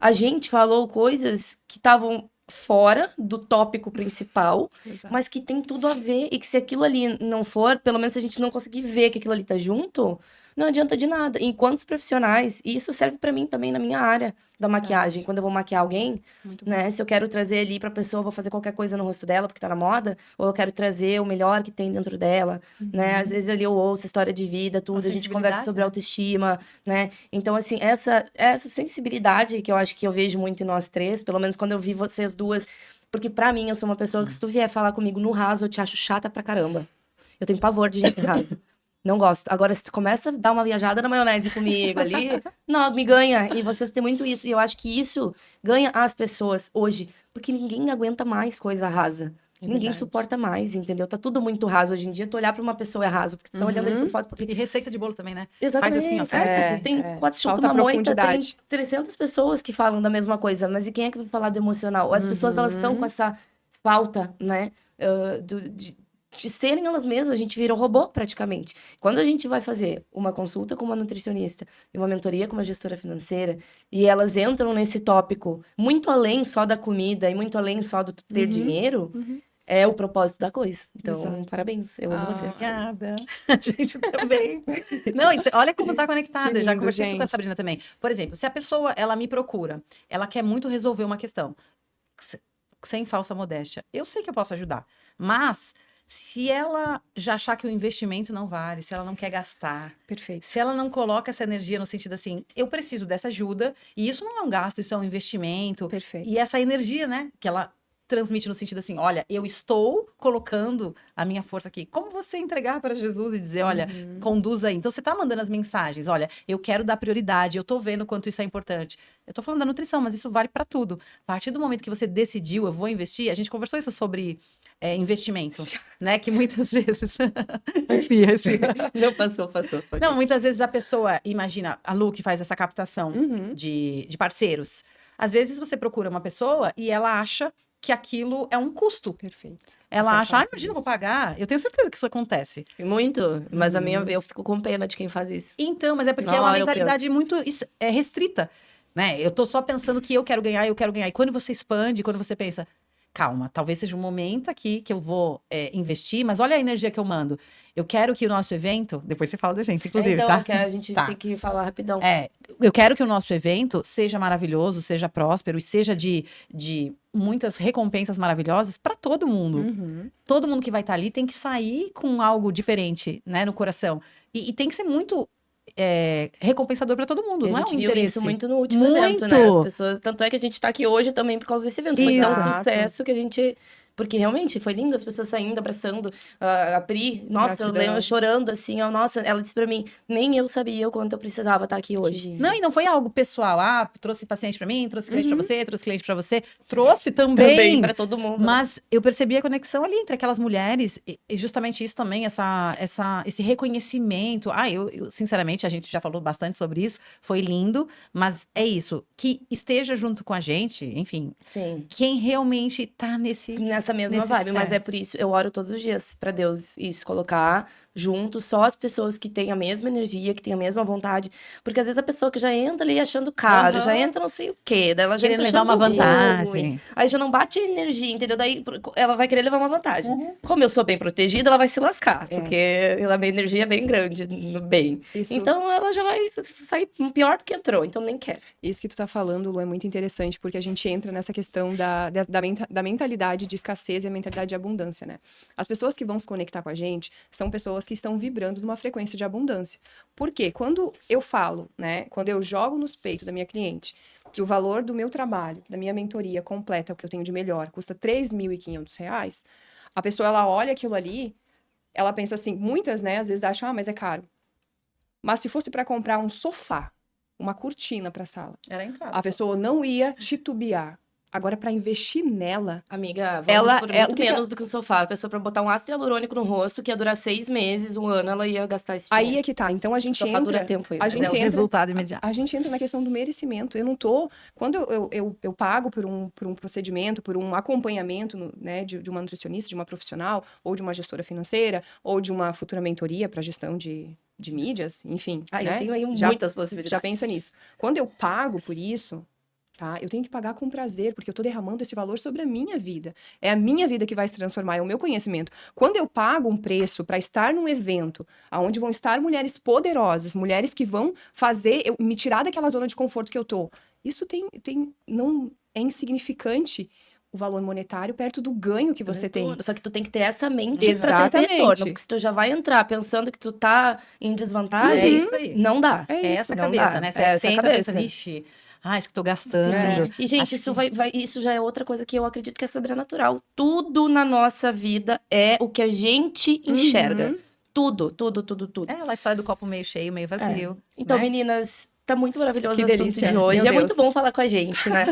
Speaker 1: a gente falou coisas que estavam fora do tópico principal, mas que tem tudo a ver. E que se aquilo ali não for, pelo menos se a gente não conseguir ver que aquilo ali tá junto, não adianta de nada. Enquanto profissionais, e isso serve pra mim também na minha área da maquiagem. Quando eu vou maquiar alguém,
Speaker 2: Muito bom.
Speaker 1: né? Se eu quero trazer ali pra pessoa, eu vou fazer qualquer coisa no rosto dela porque tá na moda, ou eu quero trazer o melhor que tem dentro dela, né? Às vezes ali eu ouço história de vida, tudo, a gente conversa
Speaker 3: sensibilidade,
Speaker 1: sobre
Speaker 3: né?
Speaker 1: autoestima, né? Então, assim, essa sensibilidade que eu acho que eu vejo muito em nós três, pelo menos quando eu vi vocês duas, porque pra mim, eu sou uma pessoa que se tu vier falar comigo no raso, eu te acho chata pra caramba. Eu tenho pavor de gente rasa. Não gosto. Agora, se tu começa a dar uma viajada na maionese comigo ali, não, me ganha. E vocês têm muito isso. E eu acho que isso ganha as pessoas hoje. Porque ninguém aguenta mais coisa rasa.
Speaker 2: É
Speaker 1: Ninguém
Speaker 2: verdade.
Speaker 1: suporta mais, entendeu? Tá tudo muito raso hoje em dia. Tu olhar pra uma pessoa é raso, porque tu tá olhando ali por foto. Porque...
Speaker 3: E receita de bolo também, né?
Speaker 1: Exatamente.
Speaker 3: Faz assim, ó.
Speaker 1: Tem quatro chuta
Speaker 2: Falta
Speaker 1: uma moita, tem
Speaker 2: profundidade.
Speaker 1: 300 pessoas que falam da mesma coisa. Mas e quem é que vai falar do emocional? As pessoas, elas estão com essa falta, né? De serem elas mesmas, a gente virou robô praticamente. Quando a gente vai fazer uma consulta com uma nutricionista e uma mentoria com uma gestora financeira, e elas entram nesse tópico muito além só da comida e muito além só do ter dinheiro, é o propósito da coisa. Então,
Speaker 2: Exato.
Speaker 1: parabéns, eu amo vocês.
Speaker 3: Obrigada. A gente também. Não, olha como tá conectada.
Speaker 2: Que
Speaker 3: Já
Speaker 2: lindo,
Speaker 3: conversei isso com a
Speaker 2: gente.
Speaker 3: Sabrina também. Por exemplo, se a pessoa, ela me procura, ela quer muito resolver uma questão, sem falsa modéstia. Eu sei que eu posso ajudar, mas se ela já achar que o investimento não vale, se ela não quer gastar,
Speaker 2: Perfeito.
Speaker 3: se ela não coloca essa energia no sentido assim, eu preciso dessa ajuda, e isso não é um gasto, isso é um investimento,
Speaker 2: Perfeito.
Speaker 3: e essa energia, né, que ela transmite no sentido assim, olha, eu estou colocando a minha força aqui. Como você entregar para Jesus e dizer, olha, conduz aí. Então você tá mandando as mensagens, olha, eu quero dar prioridade, eu tô vendo quanto isso é importante. Eu tô falando da nutrição, mas isso vale para tudo. A partir do momento que você decidiu, eu vou investir, a gente conversou isso sobre investimento, né, que muitas vezes...
Speaker 1: Não, passou. Pode.
Speaker 3: Não, muitas vezes a pessoa, imagina, a Lu que faz essa captação de parceiros. Às vezes você procura uma pessoa e ela acha que aquilo é um custo.
Speaker 2: Perfeito.
Speaker 3: Ela
Speaker 2: Eu
Speaker 3: acha,
Speaker 2: faço
Speaker 3: imagina, eu vou
Speaker 2: isso.
Speaker 3: pagar. Eu tenho certeza que isso acontece.
Speaker 1: Muito, mas a minha, eu fico com pena de quem faz isso.
Speaker 3: Então, mas é porque
Speaker 1: Na
Speaker 3: é uma
Speaker 1: hora eu
Speaker 3: mentalidade muito restrita, né? Eu tô só pensando que eu quero ganhar, eu quero ganhar. E quando você expande, quando você pensa, calma, talvez seja um momento aqui que eu vou investir, mas olha a energia que eu mando. Eu quero que o nosso evento, depois você fala do evento, inclusive,
Speaker 1: então,
Speaker 3: tá?
Speaker 1: que a gente
Speaker 3: Tá.
Speaker 1: tem que falar rapidão.
Speaker 3: Eu quero que o nosso evento seja maravilhoso, seja próspero e seja de muitas recompensas maravilhosas para todo mundo. Todo mundo que vai estar ali tem que sair com algo diferente, né, no coração. E tem que ser muito recompensador para todo mundo,
Speaker 1: E a
Speaker 3: não é
Speaker 1: gente
Speaker 3: um
Speaker 1: viu
Speaker 3: interesse.
Speaker 1: isso muito no último evento, né? As
Speaker 3: Muito!
Speaker 1: pessoas, tanto é que a gente tá aqui hoje também por causa desse evento. Foi
Speaker 3: Isso.
Speaker 1: tão sucesso que a gente... Porque realmente foi lindo, as pessoas saindo, abraçando a Pri. Nossa, eu
Speaker 2: Gratidão.
Speaker 1: lembro chorando, assim, ó. Nossa, ela disse pra mim, nem eu sabia o quanto eu precisava estar aqui hoje.
Speaker 3: Não, e não foi algo pessoal. Ah, trouxe paciente para mim, trouxe cliente para você, trouxe cliente para você. Trouxe também.
Speaker 1: Pra todo mundo.
Speaker 3: Mas eu percebi a conexão ali entre aquelas mulheres e justamente isso também, esse reconhecimento. Eu, sinceramente, a gente já falou bastante sobre isso, foi lindo, mas é isso, que esteja junto com a gente, enfim,
Speaker 1: Sim.
Speaker 3: quem realmente tá
Speaker 1: Nessa mesma
Speaker 3: Nesse-
Speaker 1: vibe, mas
Speaker 3: é.
Speaker 1: é por isso, eu oro todos os dias pra Deus isso, colocar junto só as pessoas que têm a mesma energia, que têm a mesma vontade, porque às vezes a pessoa que já entra ali achando caro,
Speaker 3: Aham.
Speaker 1: já entra não sei o quê, daí ela já
Speaker 3: Querendo
Speaker 1: entra
Speaker 3: levar uma
Speaker 1: achando
Speaker 3: vantagem.
Speaker 1: ruim, aí já não bate energia, entendeu? Daí ela vai querer levar uma vantagem. Como eu sou bem protegida, ela vai se lascar, porque a minha energia é bem grande no bem.
Speaker 2: Isso,
Speaker 1: Então ela já vai sair pior do que entrou, então nem quero.
Speaker 2: isso que tu tá falando, Lu, é muito interessante, porque a gente entra nessa questão da mentalidade de escassez e a mentalidade de abundância, né? As pessoas que vão se conectar com a gente são pessoas que estão vibrando numa frequência de abundância. Por quê? Quando eu falo, né? Quando eu jogo nos peitos da minha cliente que o valor do meu trabalho, da minha mentoria completa, o que eu tenho de melhor, custa R$3.500, a pessoa, ela olha aquilo ali, ela pensa assim, muitas, né, às vezes acham, mas é caro. Mas se fosse para comprar um sofá, uma cortina para sala,
Speaker 3: Era a entrada.
Speaker 2: a pessoa não ia titubear. Agora, para investir nela,
Speaker 1: Amiga, vamos
Speaker 2: Ela-
Speaker 1: por
Speaker 2: é-
Speaker 1: muito
Speaker 2: o que que
Speaker 1: menos do que o sofá. A pessoa, pra botar um ácido hialurônico no rosto, que ia durar 6 meses, um ano, ela ia gastar esse
Speaker 2: aí
Speaker 1: dinheiro.
Speaker 2: é que tá. Então, a gente
Speaker 1: Sofá dura
Speaker 2: entra...
Speaker 1: tempo aí.
Speaker 2: a
Speaker 1: mas
Speaker 2: gente
Speaker 3: É o
Speaker 2: entra-
Speaker 3: resultado imediato.
Speaker 2: A gente entra na questão do merecimento. Eu não tô... Quando eu pago por um procedimento, por um acompanhamento, né, de uma nutricionista, de uma profissional, ou de uma gestora financeira, ou de uma futura mentoria para gestão de mídias, enfim.
Speaker 1: Ah,
Speaker 2: né?
Speaker 1: eu tenho aí
Speaker 2: Já-
Speaker 1: muitas possibilidades.
Speaker 2: Já pensa nisso. Quando eu pago por isso, tá? Eu tenho que pagar com prazer, porque eu tô derramando esse valor sobre a minha vida. É a minha vida que vai se transformar, é o meu conhecimento. Quando eu pago um preço para estar num evento onde vão estar mulheres poderosas, mulheres que vão fazer eu me tirar daquela zona de conforto que eu tô, isso não é insignificante o valor monetário perto do ganho que você tem.
Speaker 1: Só que tu tem que ter essa mente pra ter esse
Speaker 2: Exatamente.
Speaker 1: retorno. Porque se tu já vai entrar pensando que tu tá em desvantagem,
Speaker 3: É isso aí.
Speaker 1: não dá.
Speaker 2: É
Speaker 3: É
Speaker 2: isso.
Speaker 3: essa
Speaker 1: não
Speaker 3: cabeça,
Speaker 1: dá.
Speaker 3: né?
Speaker 1: É
Speaker 3: Você
Speaker 1: essa
Speaker 3: entra
Speaker 1: cabeça.
Speaker 3: pensando, ixi, acho que tô gastando.
Speaker 1: E, gente,
Speaker 3: Acho
Speaker 1: isso
Speaker 3: que-
Speaker 1: isso já é outra coisa que eu acredito que é sobrenatural. Tudo na nossa vida é o que a gente enxerga.
Speaker 2: Uhum.
Speaker 1: Tudo, tudo, tudo, tudo.
Speaker 3: É a história do copo meio cheio, meio vazio.
Speaker 1: Então,
Speaker 3: né?
Speaker 1: meninas, tá muito maravilhoso
Speaker 2: Que
Speaker 1: o assunto
Speaker 2: delícia.
Speaker 1: de hoje.
Speaker 2: Meu
Speaker 1: É muito
Speaker 2: Deus.
Speaker 1: bom falar com a gente, né?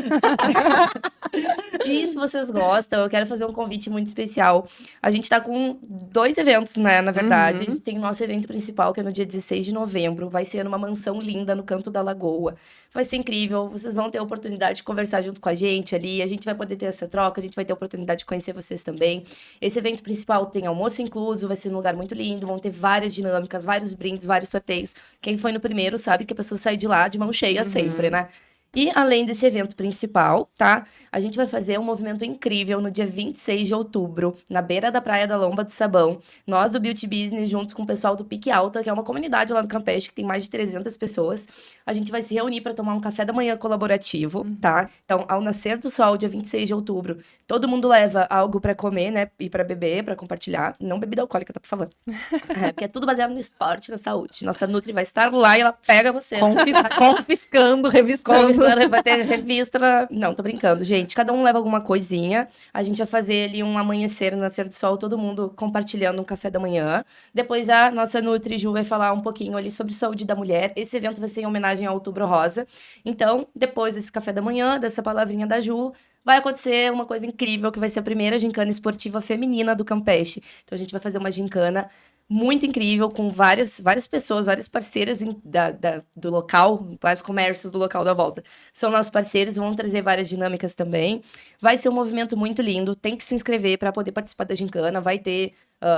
Speaker 1: E se vocês gostam, eu quero fazer um convite muito especial. A gente tá com 2 eventos, né? Na verdade, a gente tem o nosso evento principal, que é no dia 16 de novembro. Vai ser numa mansão linda no Canto da Lagoa. Vai ser incrível. Vocês vão ter a oportunidade de conversar junto com a gente ali. A gente vai poder ter essa troca, a gente vai ter a oportunidade de conhecer vocês também. Esse evento principal tem almoço incluso, vai ser um lugar muito lindo. Vão ter várias dinâmicas, vários brindes, vários sorteios. Quem foi no primeiro sabe que a pessoa sai de lá de mão cheia sempre, né? E além desse evento principal, tá? A gente vai fazer um movimento incrível no dia 26 de outubro, na beira da Praia da Lomba do Sabão. Nós do Beauty Business, juntos com o pessoal do Pique Alta, que é uma comunidade lá do Campeche, que tem mais de 300 pessoas. A gente vai se reunir para tomar um café da manhã colaborativo, tá? Então, ao nascer do sol, dia 26 de outubro, todo mundo leva algo para comer, né? E para beber, para compartilhar. Não bebida alcoólica, tá? Por favor. Porque é tudo baseado no esporte, na saúde. Nossa Nutri vai estar lá e ela pega vocês.
Speaker 3: Confiscando, revistando.
Speaker 1: Vai ter revista. Não, tô brincando, gente. Cada um leva alguma coisinha. A gente vai fazer ali um amanhecer, um nascer do sol, todo mundo compartilhando um café da manhã. Depois a nossa Nutri Ju vai falar um pouquinho ali sobre saúde da mulher. Esse evento vai ser em homenagem ao Outubro Rosa. Então, depois desse café da manhã, dessa palavrinha da Ju, vai acontecer uma coisa incrível, que vai ser a primeira gincana esportiva feminina do Campeche. Então, a gente vai fazer uma gincana muito incrível, com várias pessoas, várias parceiras do local, vários comércios do local da volta. São nossos parceiros, vão trazer várias dinâmicas também. Vai ser um movimento muito lindo, tem que se inscrever para poder participar da gincana. Vai ter,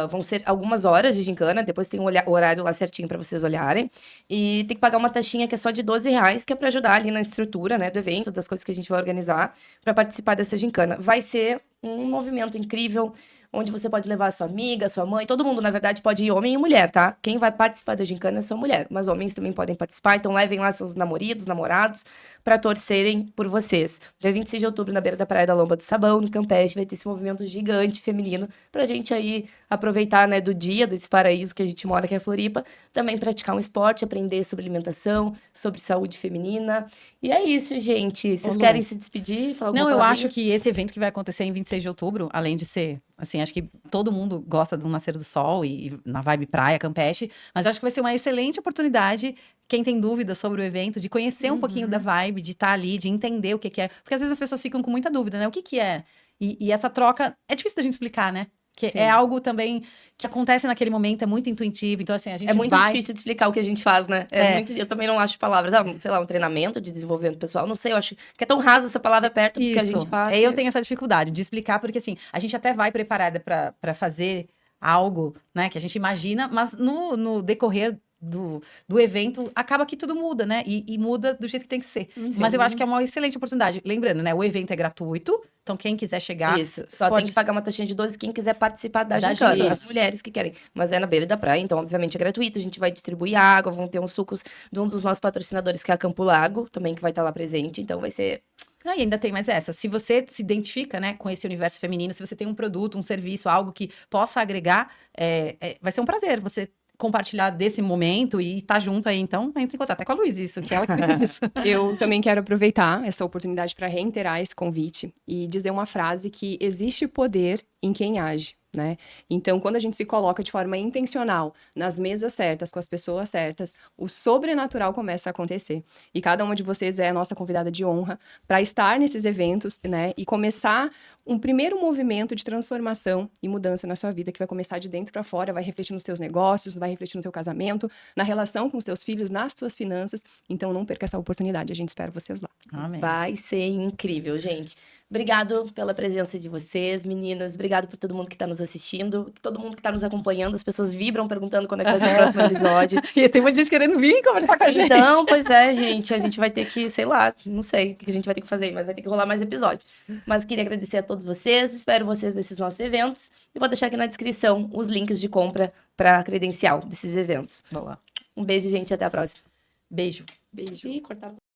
Speaker 1: vão ser algumas horas de gincana, depois tem um horário lá certinho para vocês olharem. E tem que pagar uma taxinha que é só de R$12, que é para ajudar ali na estrutura, né, do evento, das coisas que a gente vai organizar para participar dessa gincana. Vai ser um movimento incrível, onde você pode levar a sua amiga, sua mãe, todo mundo, na verdade, pode ir, homem e mulher, tá? Quem vai participar da gincana é só mulher, mas homens também podem participar, então levem lá seus namorados, pra torcerem por vocês. Dia 26 de outubro, na beira da Praia da Lomba do Sabão, no Campeche, vai ter esse movimento gigante feminino, pra gente aí aproveitar, né, do dia, desse paraíso que a gente mora, que é Floripa, também praticar um esporte, aprender sobre alimentação, sobre saúde feminina. E é isso, gente. Vocês
Speaker 3: Lu.
Speaker 1: querem se despedir? Falar alguma
Speaker 3: Não, eu
Speaker 1: palavrinha?
Speaker 3: acho que esse evento que vai acontecer em 26 de outubro, além de ser, assim, acho que todo mundo gosta do nascer do sol e na vibe praia, Campeche, mas eu acho que vai ser uma excelente oportunidade, quem tem dúvidas sobre o evento, de conhecer um pouquinho da vibe, de estar ali, de entender o que que é. Porque às vezes as pessoas ficam com muita dúvida, né? O que que é? E essa troca, é difícil da gente explicar, né? Que
Speaker 2: Sim.
Speaker 3: é algo também que acontece naquele momento, é muito intuitivo. Então, assim, a gente
Speaker 1: É muito
Speaker 3: vai...
Speaker 1: difícil de explicar o que a gente faz, né? Eu também não acho palavras. Sei lá, um treinamento de desenvolvimento pessoal. Não sei, eu acho que é tão rasa essa palavra perto do que a gente faz.
Speaker 3: Eu tenho essa dificuldade de explicar, porque assim, a gente até vai preparada para fazer algo, né, que a gente imagina, mas no decorrer do evento, acaba que tudo muda, né? E muda do jeito que tem que ser. Mas eu acho que é uma excelente oportunidade. Lembrando, né? O evento é gratuito, então quem quiser chegar...
Speaker 1: Isso, só
Speaker 3: pode-
Speaker 1: tem que pagar uma taxinha de 12 quem quiser participar da
Speaker 3: Da
Speaker 1: gincana.
Speaker 3: gincana.
Speaker 1: As mulheres que querem. Mas é na beira da praia, então obviamente é gratuito. A gente vai distribuir água, vão ter uns sucos de um dos nossos patrocinadores, que é a Campo Lago, também que vai estar lá presente. Então vai ser...
Speaker 3: Ah, e ainda tem mais essa. Se você se identifica, né, com esse universo feminino, se você tem um produto, um serviço, algo que possa agregar, vai ser um prazer você compartilhar desse momento e estar junto aí. Então, entre em contato até com a Luiz, isso, que ela que fez isso.
Speaker 2: Eu também quero aproveitar essa oportunidade para reiterar esse convite e dizer uma frase que existe poder em quem age, né? Então, quando a gente se coloca de forma intencional nas mesas certas, com as pessoas certas, o sobrenatural começa a acontecer. E cada uma de vocês é a nossa convidada de honra para estar nesses eventos, né? E começar um primeiro movimento de transformação e mudança na sua vida, que vai começar de dentro para fora, vai refletir nos teus negócios, vai refletir no teu casamento, na relação com os teus filhos, nas tuas finanças. Então, não perca essa oportunidade. A gente espera vocês lá.
Speaker 3: Amém.
Speaker 1: Vai ser incrível, gente. Obrigado pela presença de vocês, meninas. Obrigado por todo mundo que está nos nos assistindo, que todo mundo que tá nos acompanhando, as pessoas vibram perguntando quando é que vai ser o próximo episódio.
Speaker 3: E tem muita gente querendo vir conversar com a gente.
Speaker 1: Então, pois é, gente, a gente vai ter que, sei lá, não sei o que a gente vai ter que fazer, mas vai ter que rolar mais episódios. Mas queria agradecer a todos vocês, espero vocês nesses nossos eventos, e vou deixar aqui na descrição os links de compra para credencial desses eventos.
Speaker 3: Boa.
Speaker 1: Um beijo, gente, até a próxima.
Speaker 3: Beijo.
Speaker 2: Beijo.
Speaker 1: Ih, cortaram.